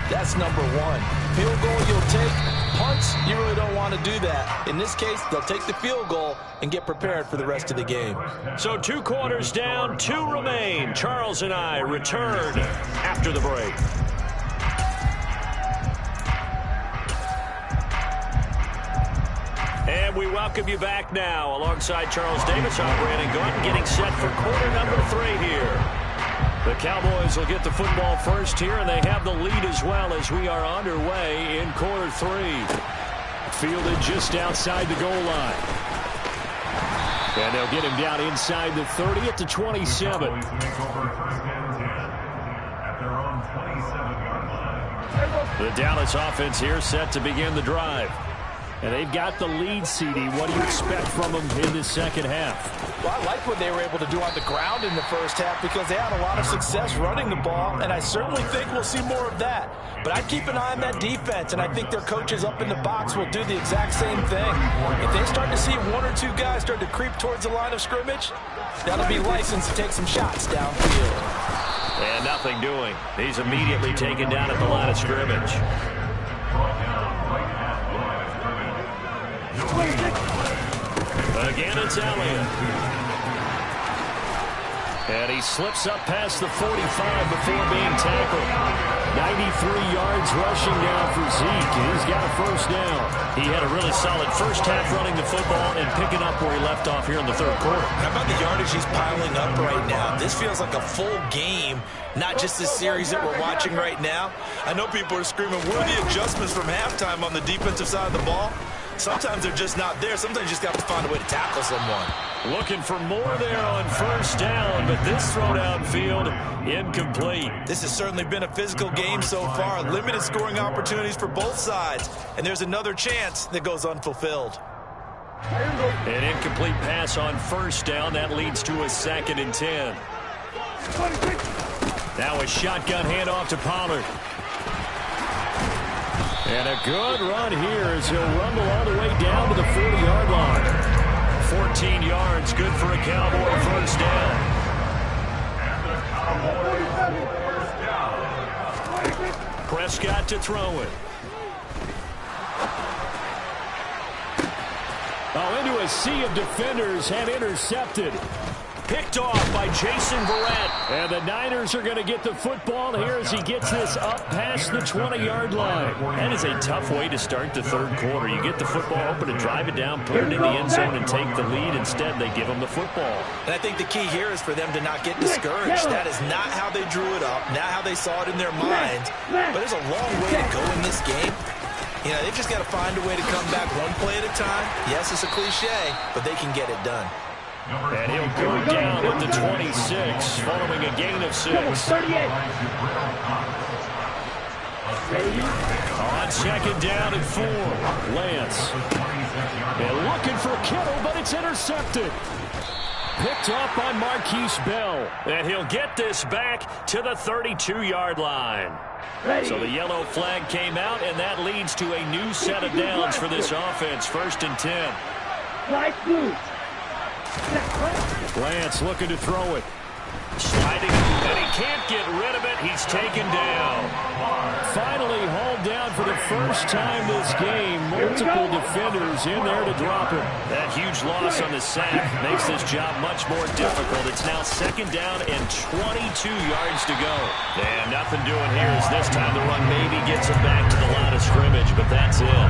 that's number 1. Field goal you'll take. Punts, you really don't want to do that. In this case, they'll take the field goal and get prepared for the rest of the game. So 2 quarters down, 2 remain. Charles and I return after the break. And we welcome you back now alongside Charles Davis. I'm Brandon Gordon getting set for quarter number 3 here. The Cowboys will get the football first here, and they have the lead as well as we are underway in quarter 3. Fielded just outside the goal line. And they'll get him down inside the 30 at the 27. The Dallas offense here set to begin the drive. And they've got the lead, CD. What do you expect from them in the second half? Well, I like what they were able to do on the ground in the first half because they had a lot of success running the ball, and I certainly think we'll see more of that. But I'd keep an eye on that defense, and I think their coaches up in the box will do the exact same thing. If they start to see 1 or 2 guys start to creep towards the line of scrimmage, that'll be licensed to take some shots downfield. And nothing doing. He's immediately taken down at the line of scrimmage. Again, it's Elliott. And he slips up past the 45 before being tackled. 93 yards rushing now for Zeke. He's got a first down. He had a really solid first half running the football and picking up where he left off here in the third quarter. How about the yardage he's piling up right now? This feels like a full game, not just this series that we're watching right now. I know people are screaming, where are the adjustments from halftime on the defensive side of the ball? Sometimes they're just not there. Sometimes you just got to find a way to tackle someone. Looking for more there on first down, but this throw downfield incomplete. This has certainly been a physical game so far. Limited scoring opportunities for both sides. And there's another chance that goes unfulfilled. An incomplete pass on first down. That leads to a 2nd and 10. Now a shotgun handoff to Pollard. And a good run here as he'll rumble all the way down to the 40-yard line. 14 yards, good for a Cowboy first down. Prescott to throw it. Oh, into a sea of defenders and intercepted. Picked off by Jason Verrett. And the Niners are going to get the football here as he gets this up past the 20-yard line. That is a tough way to start the third quarter. You get the football open and drive it down, put it in the end zone, and take the lead. Instead, they give them the football. And I think the key here is for them to not get discouraged. That is not how they drew it up, not how they saw it in their minds. But there's a long way to go in this game. You know, they just got to find a way to come back one play at a time. Yes, it's a cliche, but they can get it done. And he'll go down at the 26, following a gain of 6. On second down and 4, Lance. And looking for Kittle, but it's intercepted. Picked up by Marquise Bell. And he'll get this back to the 32-yard line. So the yellow flag came out, and that leads to a new set of downs for this offense. 1st and 10. Lance looking to throw it. Sliding, and he can't get rid of it. He's taken down. Finally hauled down for the first time this game. Multiple defenders in there to drop him. That huge loss on the sack makes this job much more difficult. It's now 2nd down and 22 yards to go. And nothing doing here as this time the run maybe gets him back to the line of scrimmage, but that's it.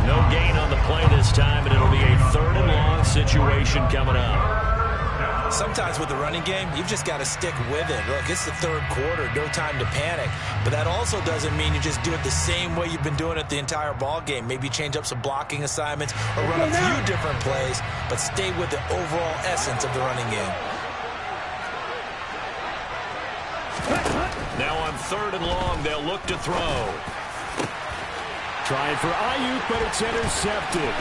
No gain on the play this time, and it'll be a 3rd and long situation coming up. Sometimes with the running game, you've just got to stick with it. Look, it's the third quarter, no time to panic. But that also doesn't mean you just do it the same way you've been doing it the entire ball game. Maybe change up some blocking assignments or run a few different plays, but stay with the overall essence of the running game. Now on 3rd and long, they'll look to throw. Trying for Ayuk, but it's intercepted.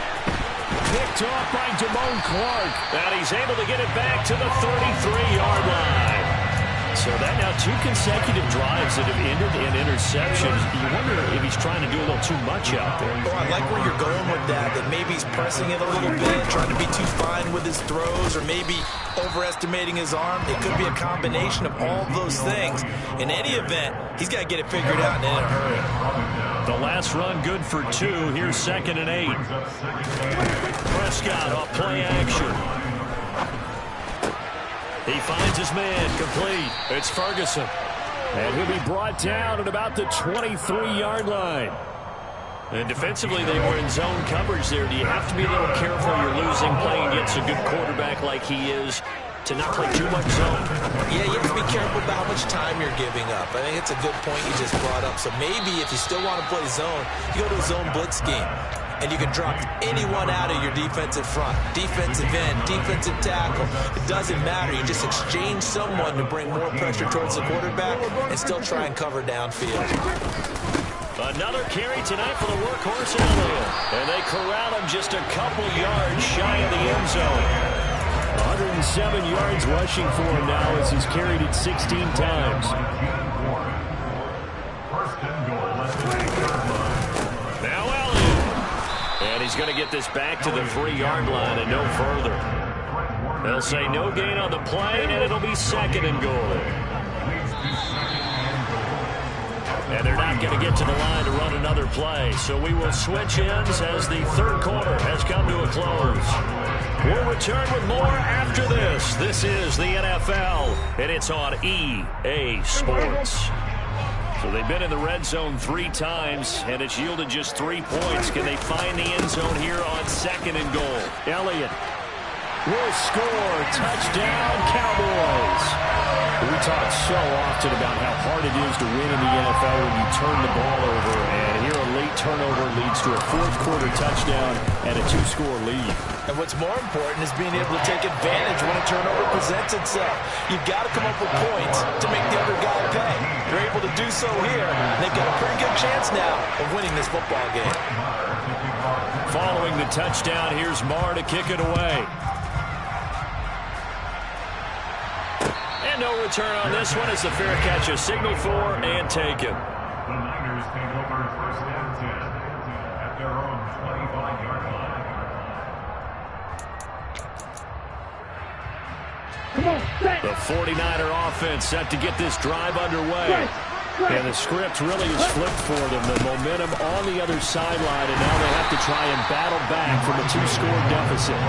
Picked off by Damone Clark. And he's able to get it back to the 33-yard line. So that now 2 consecutive drives that have ended in interceptions. You wonder if he's trying to do a little too much out there. Oh, I like where you're going with that maybe he's pressing it a little bit, trying to be too fine with his throws, or maybe overestimating his arm. It could be a combination of all those things. In any event, he's got to get it figured out and in a hurry. The last run good for 2. Here's 2nd and 8. Prescott off play action. He finds his man, complete. It's Ferguson. And he'll be brought down at about the 23-yard line. And defensively, they were in zone coverage there. Do you have to be a little careful? You're losing playing against a good quarterback like he is to not play too much zone. Yeah, you have to be careful about how much time you're giving up. I think it's a good point you just brought up. So maybe if you still want to play zone, you go to a zone blitz scheme. And you can drop anyone out of your defensive front. Defensive end, defensive tackle. It doesn't matter. You just exchange someone to bring more pressure towards the quarterback and still try and cover downfield. Another carry tonight for the workhorse Elliott. And they corral him just a couple yards shy of the end zone. 107 yards rushing for him now as he's carried it 16 times. First and goal at the 8-yard line. Now Elliott. And he's going to get this back to the 3-yard line and no further. They'll say no gain on the play, and it'll be 2nd and goal. And they're not going to get to the line to run another play. So we will switch ends as the 3rd quarter has come to a close. We'll return with more after this. This is the NFL, and it's on EA Sports. So they've been in the red zone 3 times, and it's yielded just 3 points. Can they find the end zone here on 2nd and goal? Elliott will score. Touchdown, Cowboys. We talk so often about how hard it is to win in the NFL when you turn the ball over. And here a late turnover leads to a 4th quarter touchdown and a 2-score lead. And what's more important is being able to take advantage when a turnover presents itself. You've got to come up with points to make the other guy pay. They're able to do so here, and they've got a pretty good chance now of winning this football game. Following the touchdown, here's Marr to kick it away. And no return on this one as the fair catch is signaled for and taken. The Niners take over 1st and 10 at their own 25-yard line. The 49er offense set to get this drive underway. And the script really is flipped for them. The momentum on the other sideline, and now they have to try and battle back from a 2-score deficit.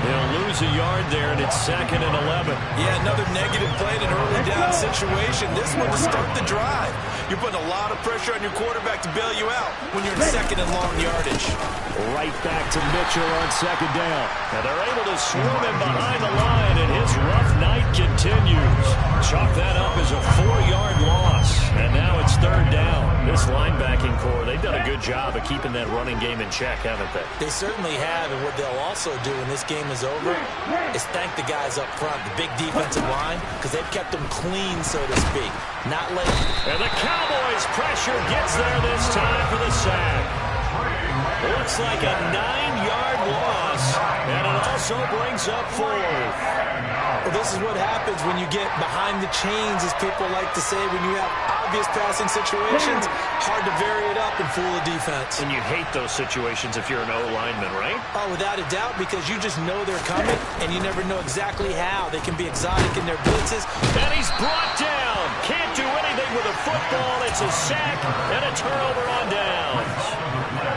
They'll lose a yard there, and it's 2nd and 11. Yeah, another negative play in an early down situation. This one to start the drive. You're putting a lot of pressure on your quarterback to bail you out when you're in 2nd and long yardage. Right back to Mitchell on 2nd down. And they're able to swarm him behind the line, and his rough night continues. Chalk that up as a 4-yard loss. And now it's 3rd down. This linebacking core, they've done a good job of keeping that running game in check, haven't they? They certainly have, and what they'll also do when this game is over is thank the guys up front, the big defensive line, because they've kept them clean, so to speak. Not late. And the Cowboys' pressure gets there this time for the sack. Looks like a 9-yard loss, and it also brings up 4th. Well, this is what happens when you get behind the chains, as people like to say, when you have obvious passing situations, hard to vary it up and fool the defense. And you hate those situations if you're an O-lineman, right? Oh, without a doubt, because you just know they're coming, and you never know exactly how. They can be exotic in their blitzes. And he's brought down. Can't do anything with a football. It's a sack and a turnover on downs.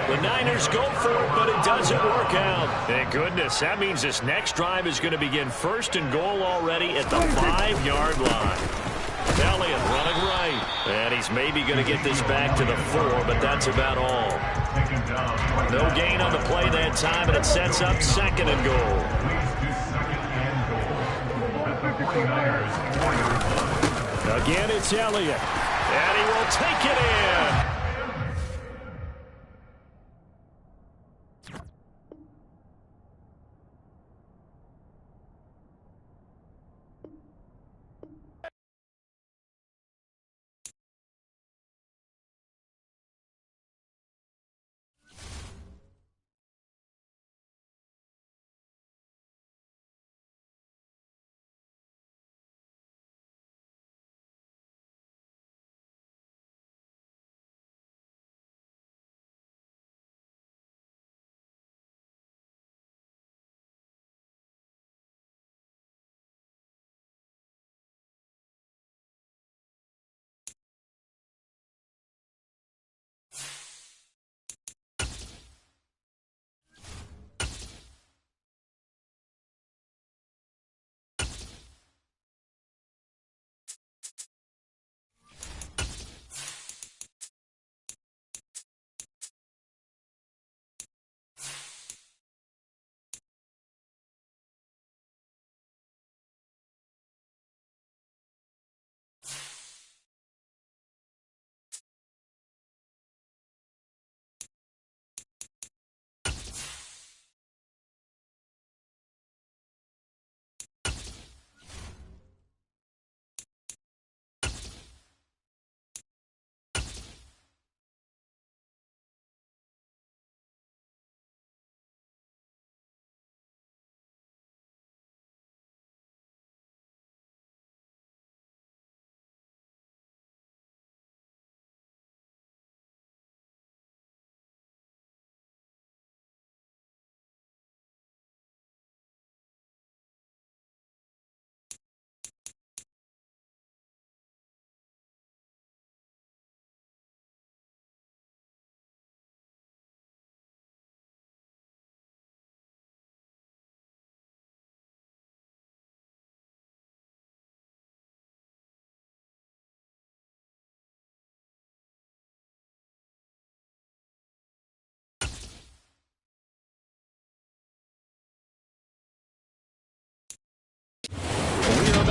The Niners go for it, but it doesn't work out. Thank goodness. That means this next drive is going to begin 1st and goal already at the 5-yard line. Elliott running right. And he's maybe going to get this back to the 4, but that's about all. No gain on the play that time, and it sets up 2nd and goal. Again, it's Elliott. And he will take it in.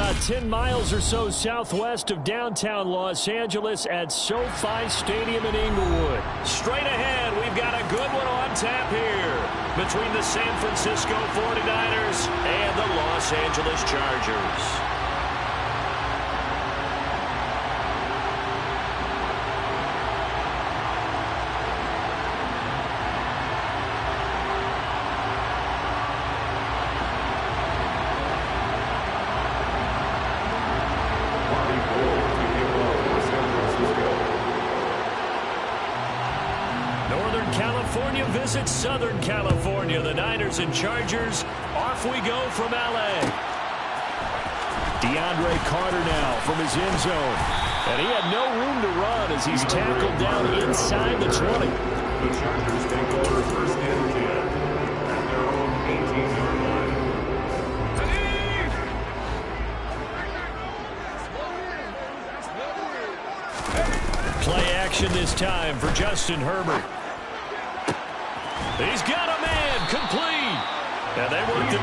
about 10 miles or so southwest of downtown Los Angeles at SoFi Stadium in Inglewood. Straight ahead, we've got a good one on tap here between the San Francisco 49ers and the Los Angeles Chargers. California visits Southern California. The Niners and Chargers. Off we go from L.A. DeAndre Carter now from his end zone. And he had no room to run as he's tackled down inside the 20. The Chargers take over first and 10 at their own 18-yard line. Play action this time for Justin Herbert. He's got a man complete. And they worked it.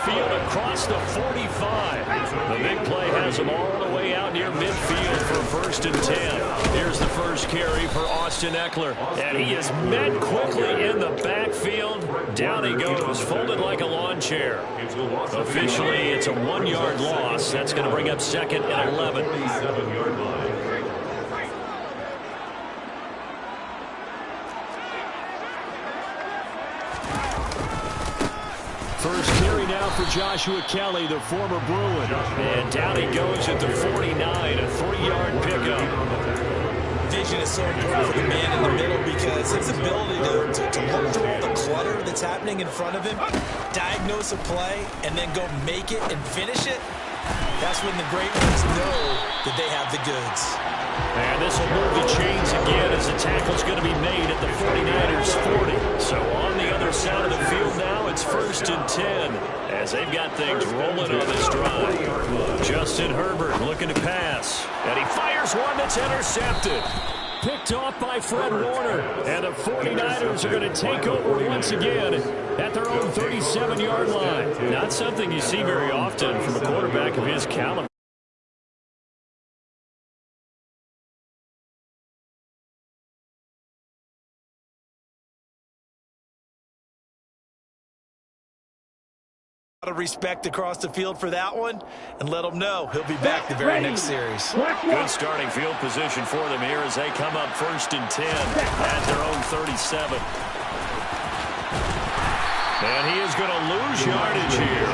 Field across the 45. The big play has him all the way out near midfield for first and 10. Here's the first carry for Austin Eckler. And he is met quickly in the backfield. Down he goes, folded like a lawn chair. Officially, it's a 1-yard loss. That's going to bring up second and 11. 47-yard line. First carry now for Joshua Kelly, the former Bruin. And down he goes at the 49, a 3-yard pickup. Vision is so important for the man in the middle because his ability to look through all the clutter that's happening in front of him, diagnose a play, and then go make it and finish it, that's when the great ones know that they have the goods. And this will move the chains again as the tackle's going to be made at the 49ers 40. So on the other side of the field now, it's first and 10 as they've got things rolling on this drive. Justin Herbert looking to pass. And he fires one that's intercepted. Picked off by Fred Warner. And the 49ers are going to take over once again at their own 37-yard line. Not something you see very often from a quarterback of his caliber. A lot of respect across the field for that one, and let them know he'll be back the very next series. Good starting field position for them here as they come up first and 10 at their own 37. And he is going to lose yardage here.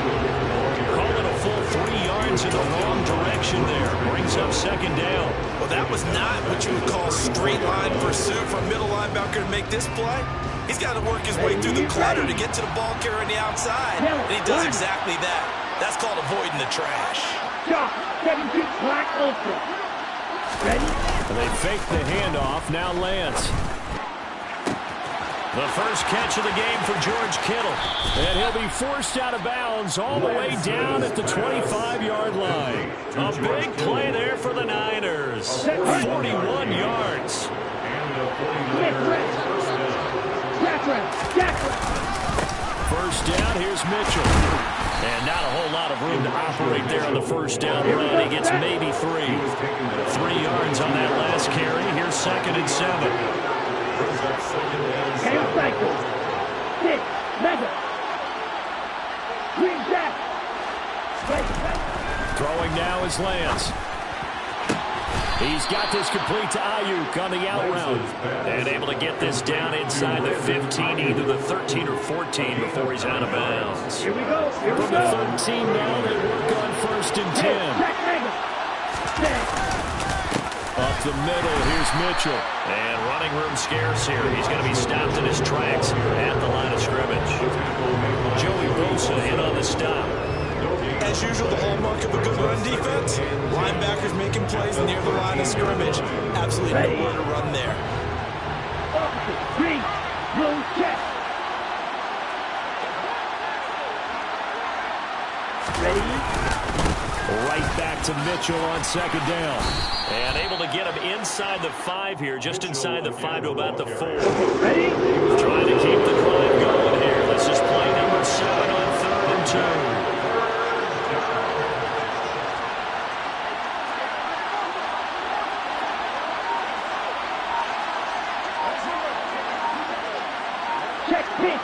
Call it a full 3 yards in the wrong direction there. Brings up second down. Well, that was not what you would call straight line pursuit from middle linebacker to make this play. He's got to work his way through the clutter to get to the ball carrier on the outside. And he does exactly that. That's called avoiding the trash. Stop. 7-2 black ultra. Ready? They fake the handoff. Now Lance. The first catch of the game for George Kittle. And he'll be forced out of bounds all the way down at the 25-yard line. A big play there for the Niners. 41 yards. First down, here's Mitchell. And not a whole lot of room to operate there on the first down run. He gets maybe 3. 3 yards on that last carry. Here's second and 7. Cycle. 6. Mega. Green jack. Throwing now is Lance. He's got this complete to Ayuk on the out route. And able to get this down inside the 15, either the 13 or 14 before he's out of bounds. Here we go. Here we From go. the 13 now, they work on 1st and 10. Up the middle, here's Mitchell. And running room scarce here. He's going to be stopped in his tracks at the line of scrimmage. Joey Bosa in on the stop. As usual, the hallmark of a good run defense. Linebackers making plays near the line of scrimmage. Absolutely nowhere to run there. Opposite. Green. Blue check. Ready? Right back to Mitchell on 2nd down. And able to get him inside the 5 here, just inside the 5 to about the 4. Ready? Trying to keep the drive going here. This is play number 7 on 3rd and 2. Check pitch.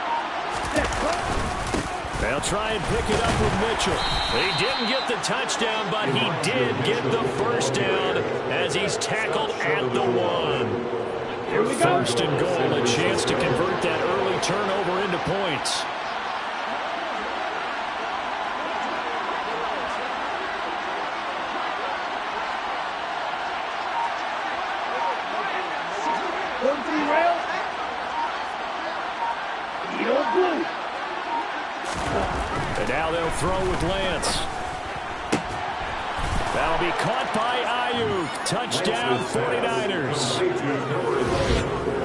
They'll try and pick it up with Mitchell. He didn't get the touchdown, but he did get the first down as he's tackled at the 1. Here we go. 1st and goal, a chance to convert that early turnover into points. Going to the rail. Eagle blue. And now they'll throw with Lance. That'll be caught by Ayuk. Touchdown, 49ers.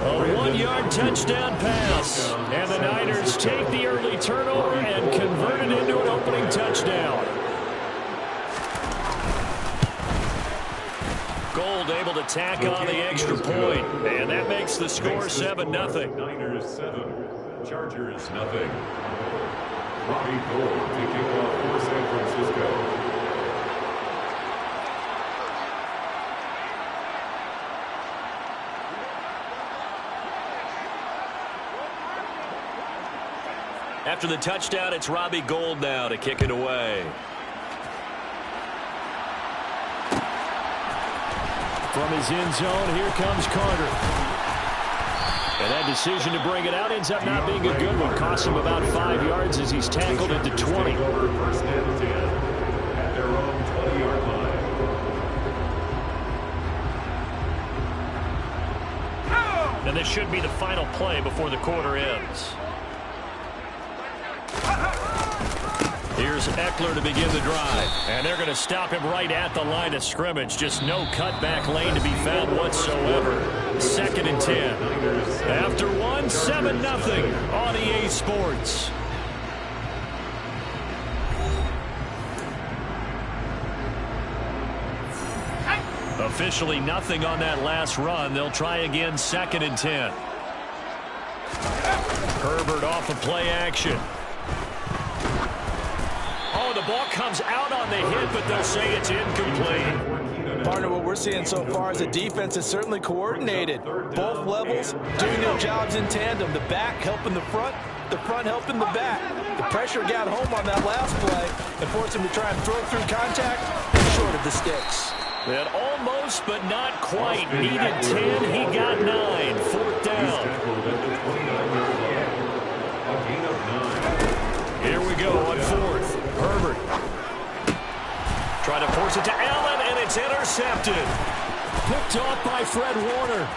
A 1-yard touchdown pass. And the Niners take the early turnover and convert it into an opening touchdown. Gold able to tack on the extra point. And that makes the score 7-0. Niners 7, Chargers nothing. Robbie Gould to kick off for San Francisco. After the touchdown, it's Robbie Gould now to kick it away. From his end zone, here comes Carter. And that decision to bring it out ends up not being a good one. Costs him about 5 yards as he's tackled at the 20. 1st and 10 at their own 20-yard line. And this should be the final play before the quarter ends. Here's Eckler to begin the drive. And they're going to stop him right at the line of scrimmage. Just no cutback lane to be found whatsoever. 2nd and 10. After 1, 7-0 on EA Sports. Officially nothing on that last run. They'll try again 2nd and 10. Herbert off of play action. Oh, the ball comes out on the hit, but they'll say it's incomplete. Partner, what we're seeing so far is the defense is certainly coordinated. Both levels doing their jobs in tandem. The back helping the front helping the back. The pressure got home on that last play and forced him to try and throw through contact short of the sticks. And almost, but not quite. Needed 10, he got 9. 4th down. Here we go on 4th. Herbert. Trying to force it to Allen, and it's intercepted. Picked off by Fred Warner.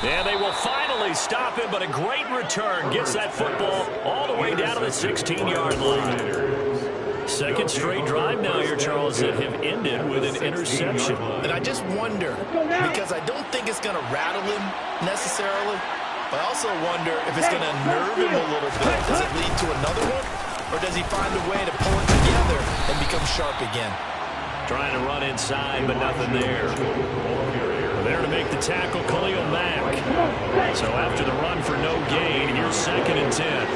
And they will finally stop him, but a great return. Gets that football all the way down to the 16-yard line. 2nd straight drive now here, Charles, that have ended with an interception. And I just wonder, because I don't think it's going to rattle him necessarily, but I also wonder if it's going to nerve him a little bit. Does it lead to another one? Or does he find a way to pull it together and become sharp again? Trying to run inside, but nothing there. There to make the tackle, Khalil Mack. So after the run for no gain, here's 2nd and 10.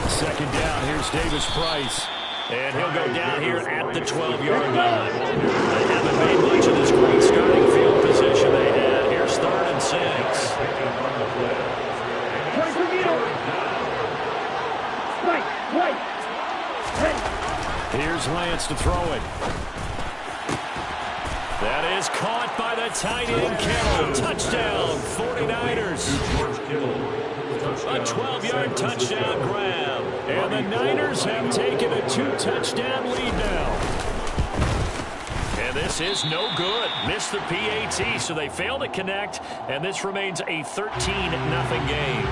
2nd down, here's Davis Price. And he'll go down here at the 12-yard line. They haven't made much of this great starting field position they had. Here's 3rd and 6. Right. Here's slants to throw it. That is caught by the tight end, Kittle. Touchdown, 49ers. A 12-yard touchdown grab. And the Niners have taken a 2-touchdown lead now. And this is no good. Missed the PAT, so they fail to connect. And this remains a 13-0 game.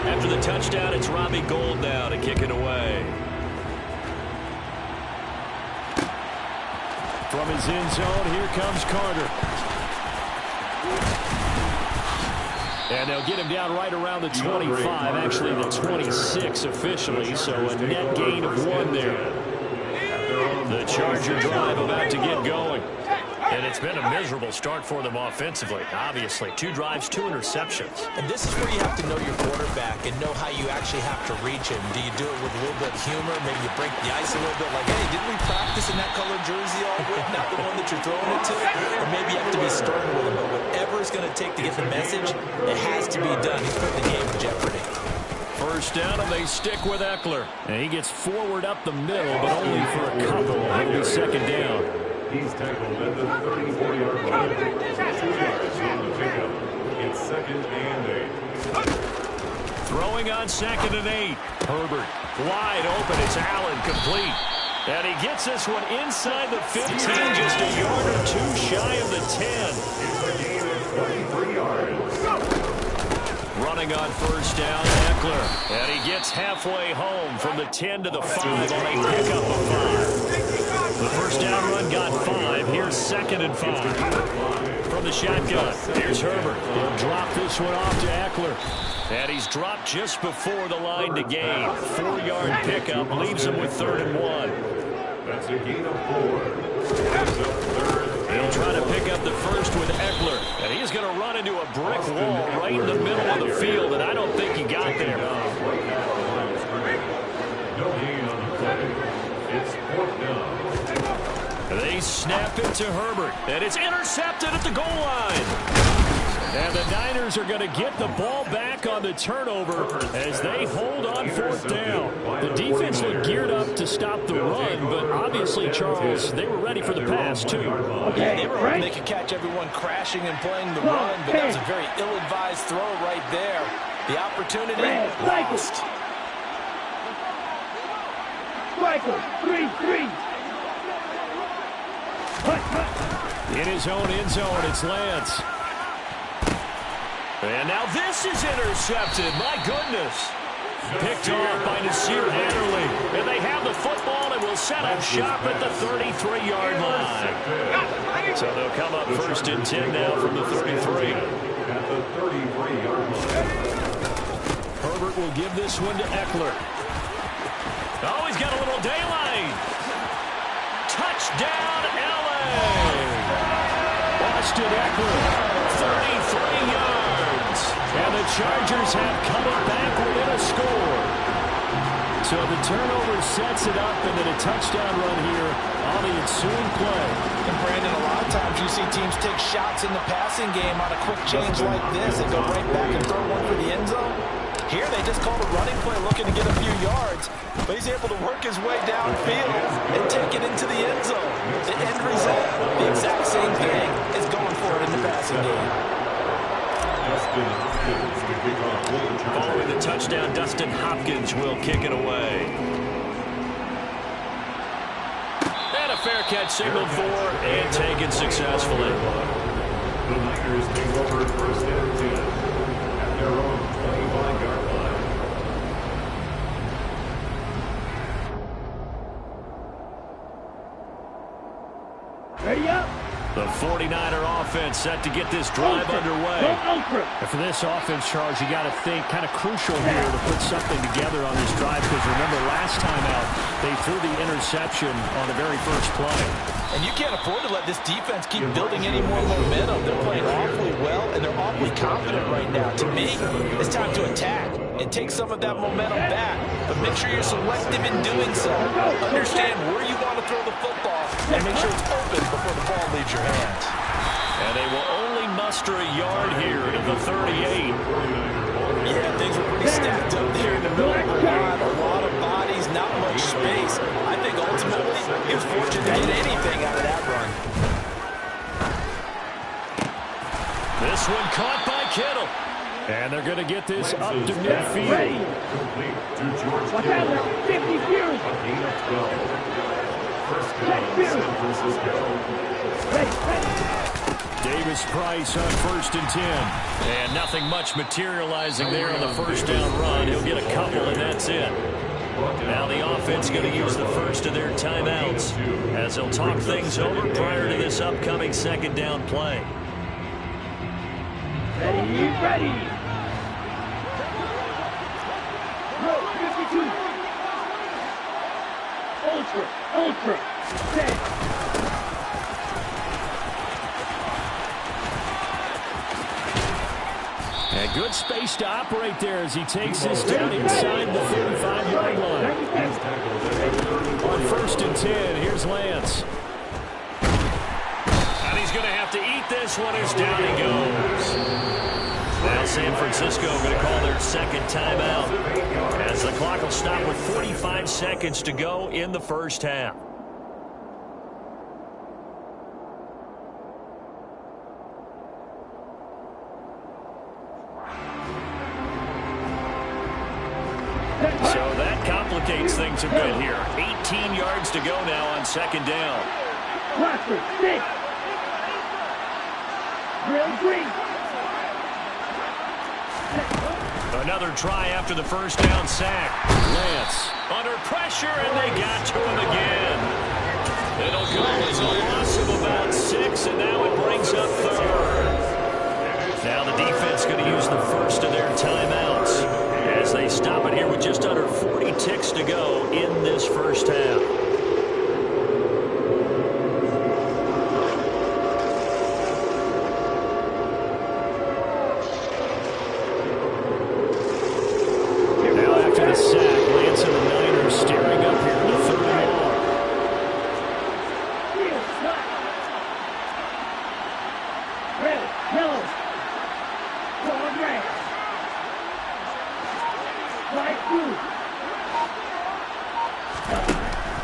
After the touchdown, it's Robbie Gould now to kick it away. From his end zone, here comes Carter. And they'll get him down right around the 25, actually the 26 officially, so a net gain of 1 there. The Charger drive about to get going. And it's been a miserable start for them offensively, obviously. 2 drives, 2 interceptions. And this is where you have to know your quarterback and know how you actually have to reach him. Do you do it with a little bit of humor? Maybe you break the ice a little bit like, hey, didn't we practice in that colored jersey all week? Not the one that you're throwing it to? Or maybe you have to be stern with him. But whatever it's going to take to get the message, it has to be done. He's putting the game in jeopardy. First down, and they stick with Eckler. And he gets forward up the middle, but only for a couple. It'll be second down. He's tackled at the 34-yard line. 2 yards on the pickup. It's 2nd and 8. Throwing on 2nd and 8. Herbert wide open. It's Allen complete. And he gets this one inside the 15, just a yard or 2 shy of the 10. It's a gain of 23 yards. Running on first down, Eckler. And he gets halfway home from the 10 to the 5 on a pickup of 5. The first down run got 5. Here's 2nd and 5. From the shotgun, here's Herbert. He'll drop this one off to Eckler. And he's dropped just before the line to gain. 4-yard pickup leaves him with 3rd and 1. That's a gain of 4. He'll try to pick up the first with Eckler. And he's going to run into a brick wall right in the middle of the field, and I don't think he got there. No gain on the play. It's 4th down. They snap it to Herbert, and it's intercepted at the goal line. And the Niners are going to get the ball back on the turnover as they hold on 4th down. The defense looked geared up to stop the run, but obviously, Charles, they were ready for the pass, too. Yeah, they were hoping they could catch everyone crashing and playing the run, but that was a very ill-advised throw right there. The opportunity lost. Michael, 3-3. In his own end zone, it's Lance. And now this is intercepted. My goodness. Picked off by Nasir Adderley. And they have the football and will set up shop at the 33-yard line. So they'll come up 1st and 10 now from the 33. At the 33-yard line. Herbert will give this one to Eckler. Oh, he's got a little daylight. Touchdown, L.A. Austin Eckler, 33 yards. And the Chargers have come back within a score. So the turnover sets it up, and then a touchdown run here on the ensuing play. And Brandon, a lot of times you see teams take shots in the passing game on a quick change like this and go right back and throw one for the end zone. Here they just called a running play looking to get a few yards, but he's able to work his way downfield and take it into the end zone. The end result, the exact same thing, is going for it in the passing game. Following the touchdown, Dustin Hopkins will kick it away. And a fair catch signaled for and taken successfully. The Niners take over 1st and 10 at their own 25-yard line. Ready up. The 49er offense set to get this drive underway. And for this offense, Charles, you got to think kind of crucial here to put something together on this drive, because remember last time out, they threw the interception on the very first play. And you can't afford to let this defense keep building any more momentum. They're playing awfully well, and they're awfully confident right now. To me, it's time to attack and take some of that momentum back. But make sure you're selective in doing so. Understand where you want to throw the football, and make sure it's open before the ball leaves your hands. And they will only muster a yard here at the 38. Yeah, things were pretty stacked up there in the middle of the line. A lot of bodies, not much space. I think ultimately he was fortunate to get anything out of that run. This one caught by Kittle. And they're going to get this up to midfield. Watch out now. 50 Fury. Davis Price on 1st and 10. And nothing much materializing there on the first down run. He'll get a couple, and that's it. Now the offense going to use the first of their timeouts as they'll talk things over prior to this upcoming second down play. Ready. Go, 52. Ultra. Set. And good space to operate there as he takes this down inside the 35-yard line. On 1st and 10, here's Lance. And he's going to have to eat this one as down he goes. Now San Francisco going to call their second timeout as the clock will stop with 45 seconds to go in the first half. So that complicates things a bit here. 18 yards to go now on second down. Cluster, 6. Drill 3. Another try after the first down sack. Lance under pressure, and they got to him again. It'll go as a loss of about 6, and now it brings up 3rd. Now the defense going to use the first of their timeouts as they stop it here with just under 40 ticks to go in this first half.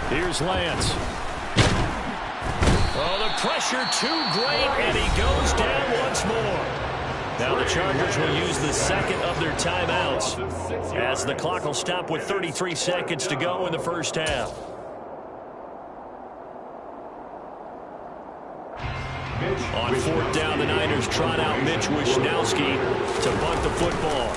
Here's Lance. Oh, the pressure too great, and he goes down once more. Now the Chargers will use the second of their timeouts as the clock will stop with 33 seconds to go in the first half. On 4th down, the Niners trot out Mitch Wishnowsky to bunt the football.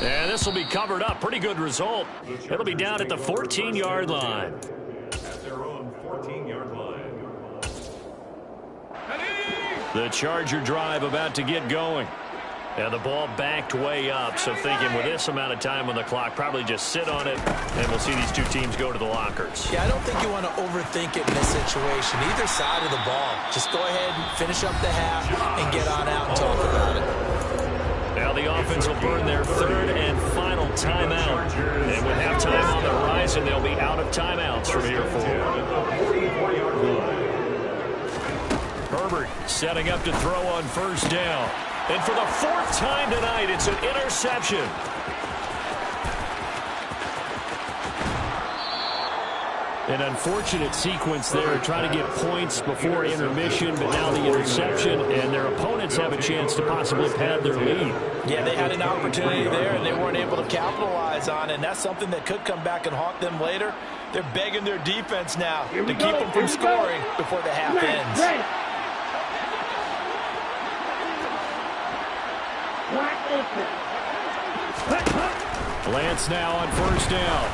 And this will be covered up. Pretty good result. It'll be down at the 14-yard line. At their own 14-yard line. The Charger drive about to get going. And the ball backed way up, so thinking with this amount of time on the clock, probably just sit on it, and we'll see these two teams go to the lockers. Yeah, I don't think you want to overthink it in this situation. Either side of the ball. Just go ahead and finish up the half and get on out and talk about it. Now the offense will burn their 3rd and final timeout. And with halftime on the horizon, they'll be out of timeouts from here forward. Herbert setting up to throw on 1st down. And for the 4th time tonight, it's an interception. An unfortunate sequence there, trying to get points before intermission, but now the interception, and their opponents have a chance to possibly pad their lead. Yeah, they had an opportunity there, and they weren't able to capitalize on it, and that's something that could come back and haunt them later. They're begging their defense now to keep them from scoring before the half ends. Lance now on 1st down.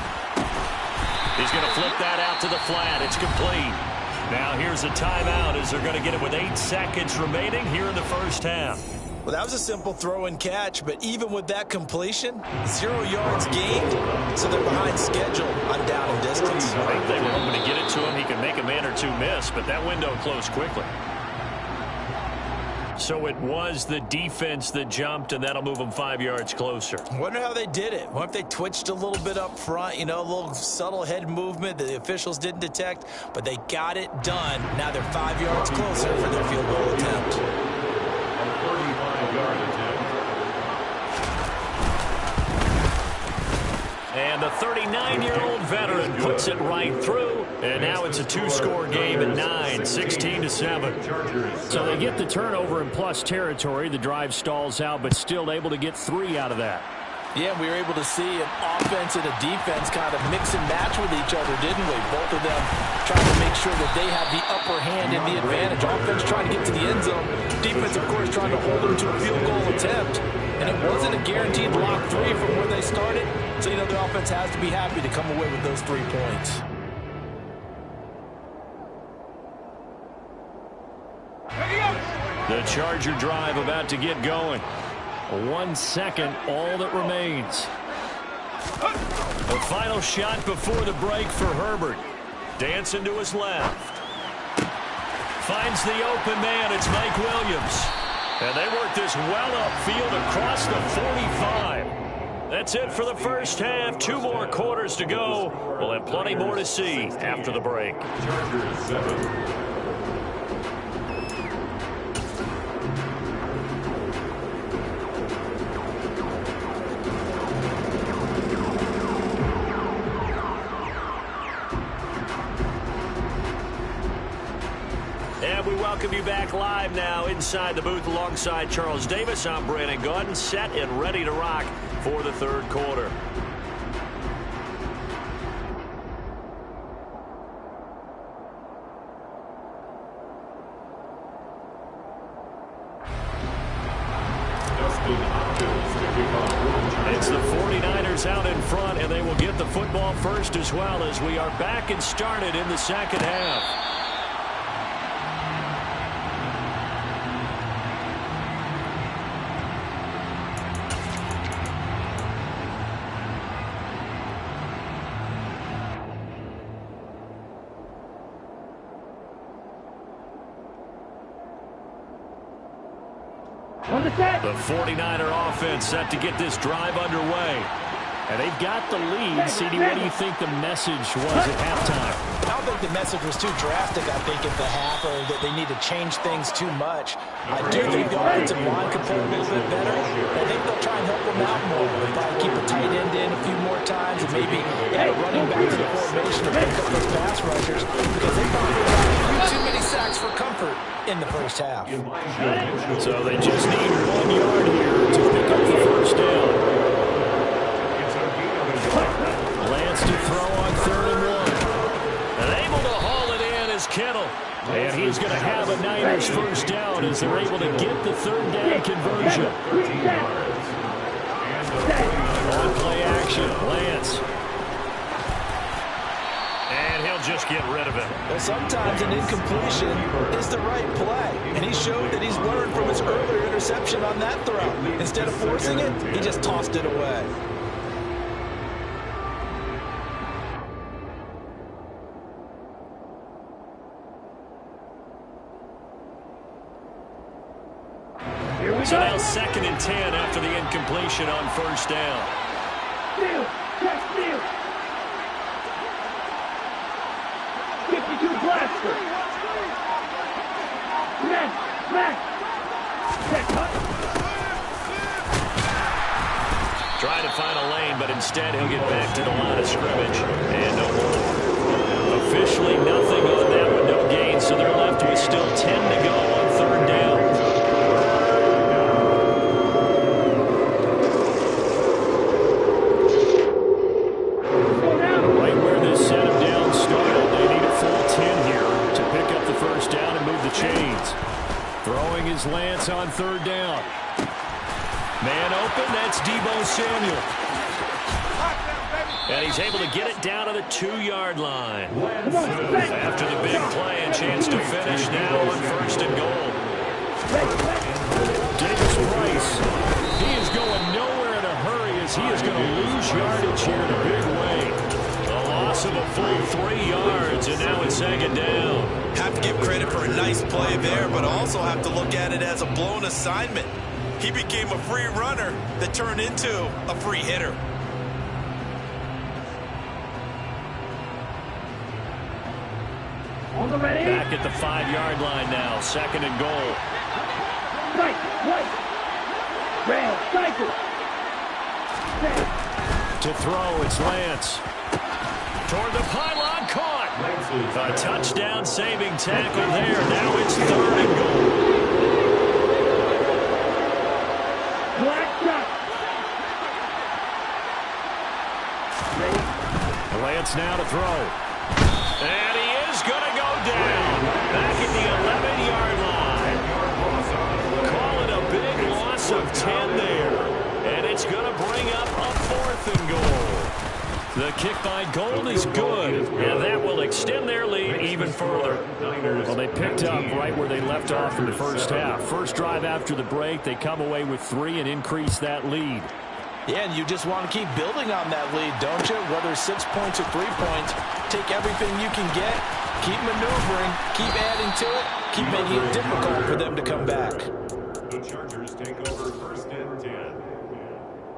He's going to flip that out to the flat. It's complete. Now here's a timeout as they're going to get it with 8 seconds remaining here in the first half. Well, that was a simple throw and catch, but even with that completion, 0 yards gained, so they're behind schedule on down and distance. I think they were hoping to get it to him. He could make a man or two miss, but that window closed quickly. So it was the defense that jumped, and that'll move them 5 yards closer. Wonder how they did it. What if they twitched a little bit up front, you know, a little subtle head movement that the officials didn't detect, but they got it done. Now they're 5 yards closer for their field goal attempt. And the 39-year-old veteran puts it right through. And now it's a two-score game at 9, 16-7. So they get the turnover in plus territory. The drive stalls out, but still able to get 3 out of that. Yeah, we were able to see an offense and a defense kind of mix and match with each other, didn't we? Both of them trying to make sure that they have the upper hand and the advantage. Offense trying to get to the end zone. Defense, of course, trying to hold them to a field goal attempt. And it wasn't a guaranteed block 3 from where they started. So, you know, the offense has to be happy to come away with those 3 points. The Charger drive about to get going. 1 second, all that remains. The final shot before the break for Herbert. Dancing to his left. Finds the open man. It's Mike Williams. And they work this well upfield across the 45. That's it for the first half. 2 more quarters to go. We'll have plenty more to see after the break. Chargers 7. And we welcome you back live now inside the booth alongside Charles Davis. I'm Brandon Gaudin, set and ready to rock for the third quarter. It's the 49ers out in front, and they will get the football first as well as we are back and started in the second half. The 49er offense set to get this drive underway. And they've got the lead. CD, what do you think the message was at halftime? I don't think the message was too drastic, I think, at the half, or that they need to change things too much. I do think the offensive line could play a little bit better. I think they'll try and help them out more. They'll probably keep a tight end in a few more times and maybe add a running back to the formation to pick up those pass rushers, because they probably got too many sacks for comfort in the first half. So they just need 1 yard here to pick up the first down. Lance to throw on 3rd and 1. And able to haul it in is Kittle. And he's going to have a Niners first down as they're able to get the 3rd down conversion. On play action, Lance. And he'll just get rid of it. Well, sometimes an incompletion is the right play. And he showed that he's learned from his earlier interception on that throw. Instead of forcing it, he just tossed it away. So now 2nd and 10 after the incompletion on first down. Steal! Check steal! 52 blaster! Smack! Check cut! Trying to find a lane, but instead he'll get back to the line of scrimmage. And no more. Officially nothing on that one, no gain. So they're left with still 10 to go on 3rd down. Lance on 3rd down. Man open, that's Deebo Samuel. And he's able to get it down to the 2-yard line. After the big play, a chance to finish now on 1st and goal. Davis Price, he is going nowhere in a hurry as he is going to lose yardage here in a big way. A loss of a full 3 yards, and now it's 2nd down. Have to give credit for a nice play there, but also have to look at it as a blown assignment. He became a free runner that turned into a free hitter. On the ready. Back at the 5-yard line now, 2nd and goal. Right. Rail, cycle. Set. To throw, it's Lance. Toward the pylon, caught. A touchdown saving tackle there. Now it's 3rd and goal. Lance now to throw. And he is going to go down. Back at the 11-yard line. Call it a big loss of 10 there. And it's going to bring up a 4th and goal. The kick by Gold is good, and that will extend their lead even further. Well, they picked up right where they left off in the first half. First drive after the break, they come away with 3 and increase that lead. Yeah, and you just want to keep building on that lead, don't you? Whether it's 6 points or 3 points, take everything you can get, keep maneuvering, keep adding to it, keep making it difficult for them to come back. The Chargers take over 1st and 10.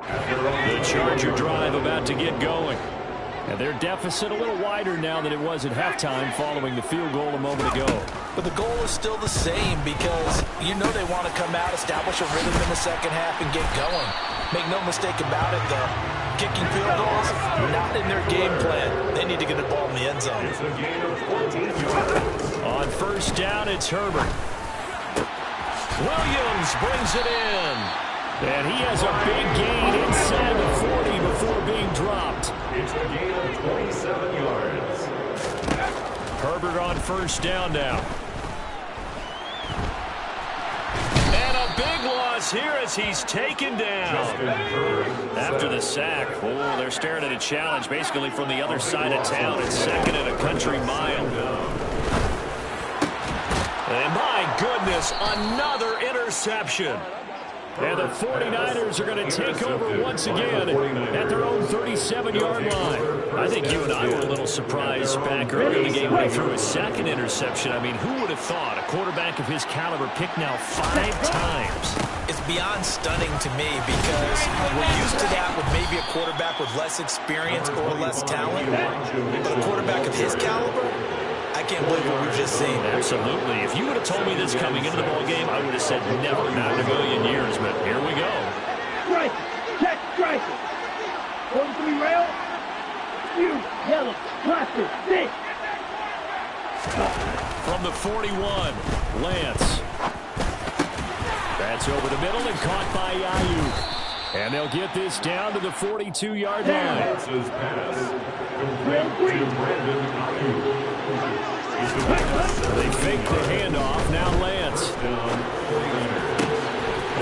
The Charger drive about to get going. And their deficit a little wider now than it was at halftime following the field goal a moment ago. But the goal is still the same because you know they want to come out, establish a rhythm in the second half, and get going. Make no mistake about it, the kicking field goals, not in their game plan. They need to get the ball in the end zone. It's a gain of 14 yards. On 1st down, it's Herbert. Williams brings it in. And he has a big gain inside the 40 before being dropped. It's a gain of 27 yards. Herbert on 1st down now. And a big loss here as he's taken down. After the sack, oh, they're staring at a challenge basically from the other side of town. It's 2nd and a country mile. And my goodness, another interception. And the 49ers are going to take over once again at their own 37-yard line. I think you and I were a little surprised back early in the game when he threw his 2nd interception. I mean, who would have thought a quarterback of his caliber picked now 5 times? It's beyond stunning to me because we're used to that with maybe a quarterback with less experience or less talent. But a quarterback of his caliber, I can't believe what we've just seen. Absolutely. If you would have told me this coming into the ball game, I would have said never, not in a million years. But here we go. Strike. Check striker. 43 rail. You yellow. Cluster. Six. From the 41, Lance. That's over the middle and caught by Ayuk. And they'll get this down to the 42-yard line. Lance's pass complete to Brandon Ayuk. They fake the handoff. Now Lance. And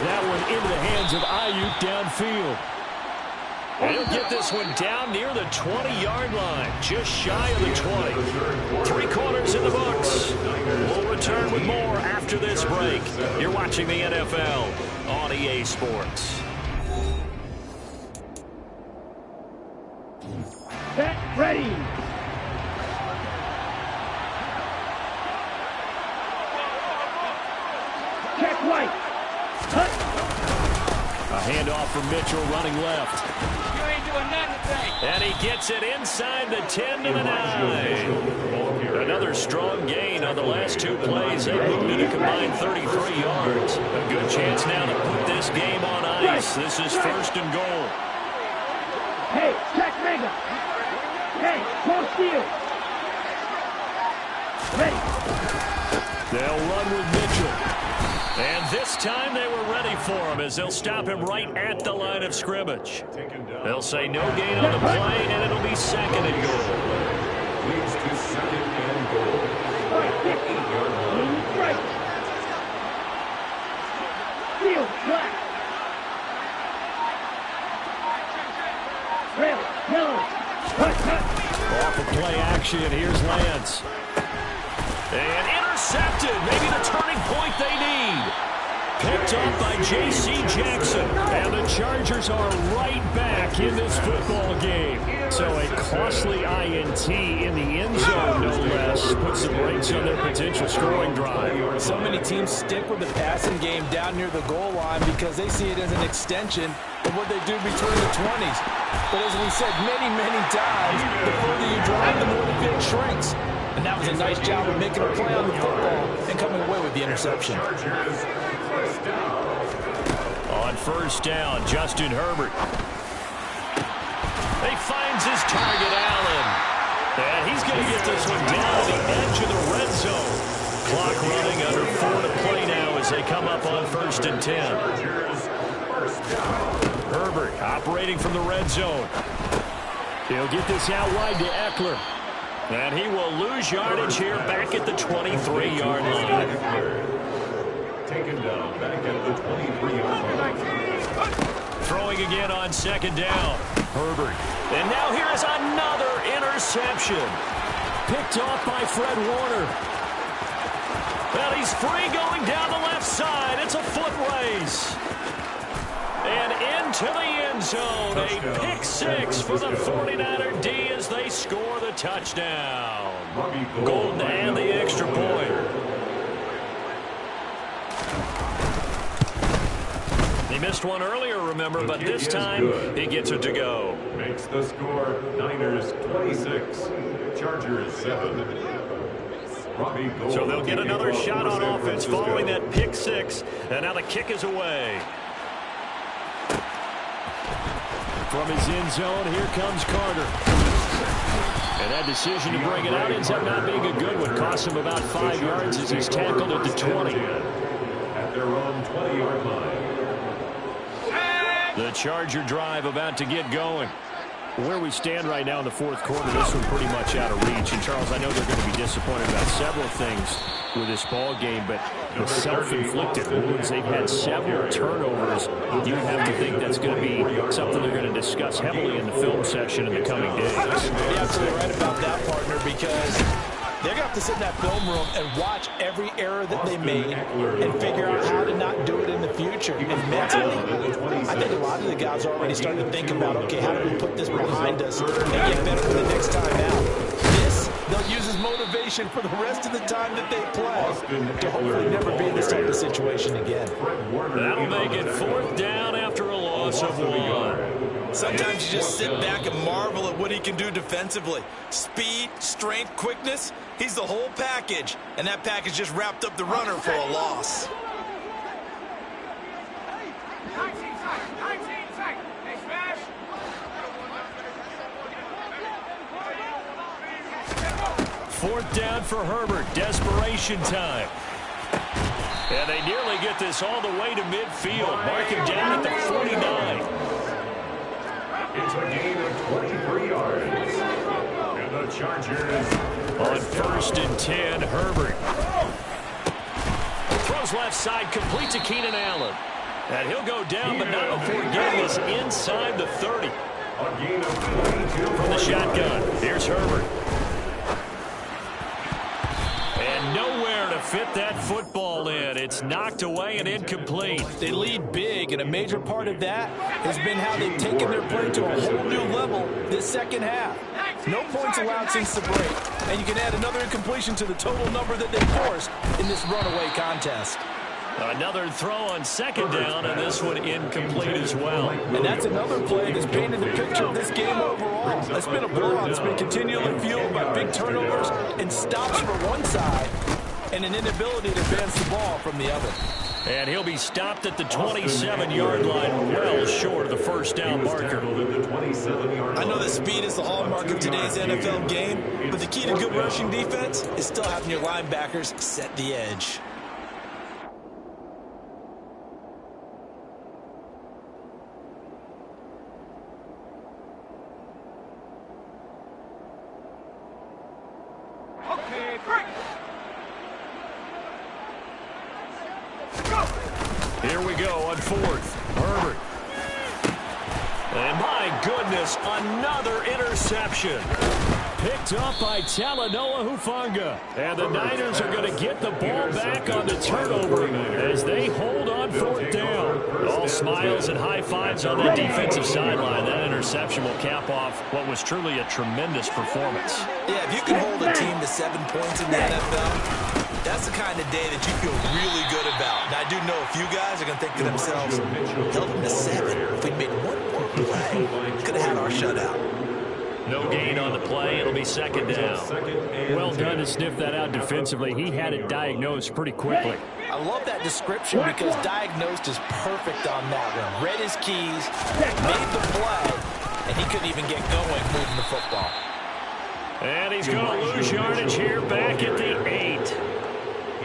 that one into the hands of Ayuk downfield. And he'll get this one down near the 20-yard line, just shy of the 20. 3 quarters in the books. We'll return with more after this break. You're watching the NFL on EA Sports. Set. Ready. Check white. Hut. A handoff from Mitchell running left. You ain't doing nothing today. And he gets it inside the 10 to the 9. Another strong gain on the last 2 plays. They moved it a combined 33 yards. A good chance now to put this game on ice. This is 1st and goal. Hey, check mega. Hey, full steal. Ready. They'll run with Mitchell. And this time they were ready for him as they'll stop him right at the line of scrimmage. They'll say no gain on the play, and it'll be 2nd and goal. Leads to 2nd and goal. Right. Steal. Black. Rail. Yellow. Hut. Off of play action, here's Lance. And intercepted. Maybe the turning point they need. Picked up by J.C. Jackson. And the Chargers are right back in this football game. So a costly INT in the end zone, no less, puts the brakes on their potential scoring drive. So many teams stick with the passing game down near the goal line because they see it as an extension of what they do between the 20s. But as we said many, many times, the further you drive, the more the field shrinks. And that was a nice job of making a play on the football and coming away with the interception. On 1st down, Justin Herbert. He finds his target, Allen. And he's going to get this one down to the edge of the red zone. Clock running, under 4 to play now as they come up on 1st and 10. Herbert operating from the red zone. He'll get this out wide to Eckler. And he will lose yardage here back at the 23-yard line. Taken down back at the 23-yard line. Throwing again on 2nd down. Herbert. And now here is another interception. Picked off by Fred Warner. Well, he's free going down the left side. It's a foot race. And into the end zone. A pick 6 for the 49er D as they score the touchdown. Golden and the extra point. He missed one earlier, remember, but this time he gets it to go. Makes the score Niners 26, Chargers 7. So they'll get another shot on offense following that pick 6, and now the kick is away. From his end zone, here comes Carter. And that decision to bring it out ends up not being a good one. Costs him about 5 yards as he's tackled at the 20. At their own 20-yard line. The Charger drive about to get going. Where we stand right now in the 4th quarter, this one pretty much out of reach. And, Charles, I know they're going to be disappointed about several things with this ball game, but the self-inflicted wounds, they've had several turnovers. You have to think that's going to be something they're going to discuss heavily in the film section in the coming days. You're absolutely right about that, partner, because they're going to have to sit in that film room and watch every error that they made and figure out how to not do it in the future. And mentally, I think a lot of the guys are already starting to think about, okay, how do we put this behind us and get better for the next time out? This, they'll use as motivation for the rest of the time that they play to hopefully never be in this type of situation again. That'll make it 4th down after a loss of 1. Sometimes you just sit back and marvel at what he can do defensively. Speed, strength, quickness, he's the whole package. And that package just wrapped up the runner for a loss. 4th down for Herbert. Desperation time. And they nearly get this all the way to midfield. Mark him down at the 49. It's a gain of 23 yards. And the Chargers on 1st and 10, Herbert. Throws left side, complete to Keenan Allen. And he'll go down, but not before getting this inside the 30. a gain of 22 from the shotgun. Here's Herbert. And nowhere to fit that football in. It's knocked away and incomplete. They lead big, and a major part of that has been how they've taken their play to a whole new level this second half. No points allowed since the break, and you can add another incompletion to the total number that they forced in this runaway contest. Another throw on second down, and this one incomplete as well. And that's another play that's painted the picture of this game overall. It's been a blowout. It's been continually fueled by big turnovers and stops for one side and an inability to advance the ball from the other. And he'll be stopped at the 27-yard line, well short of the first down marker. I know that speed is the hallmark of today's NFL game, but the key to good rushing defense is still having your linebackers set the edge. Here we go on fourth. Herbert. And my goodness, another interception. Picked up by Talanoa Hufanga. And the Niners are going to get the ball back on the turnover as they hold on fourth down. All smiles and high fives on the defensive sideline. That interception will cap off what was truly a tremendous performance. Yeah, if you can hold a team to 7 points in the NFL, that's the kind of day that you feel really good about. And I do know a few guys are going to think to themselves, held them to 7. If we'd made one more play, could have had our shutout. No gain on the play. It'll be second down. Well done to sniff that out defensively. He had it diagnosed pretty quickly. I love that description because diagnosed is perfect on that one. Read his keys, made the play, and he couldn't even get going moving the football. And he's going to lose yardage here back at the 8.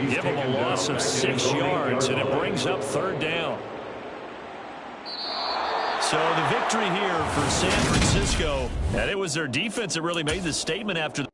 Give him a loss of 6 yards, and it brings up 3rd down. So the victory here for San Francisco, and it was their defense that really made the statement after the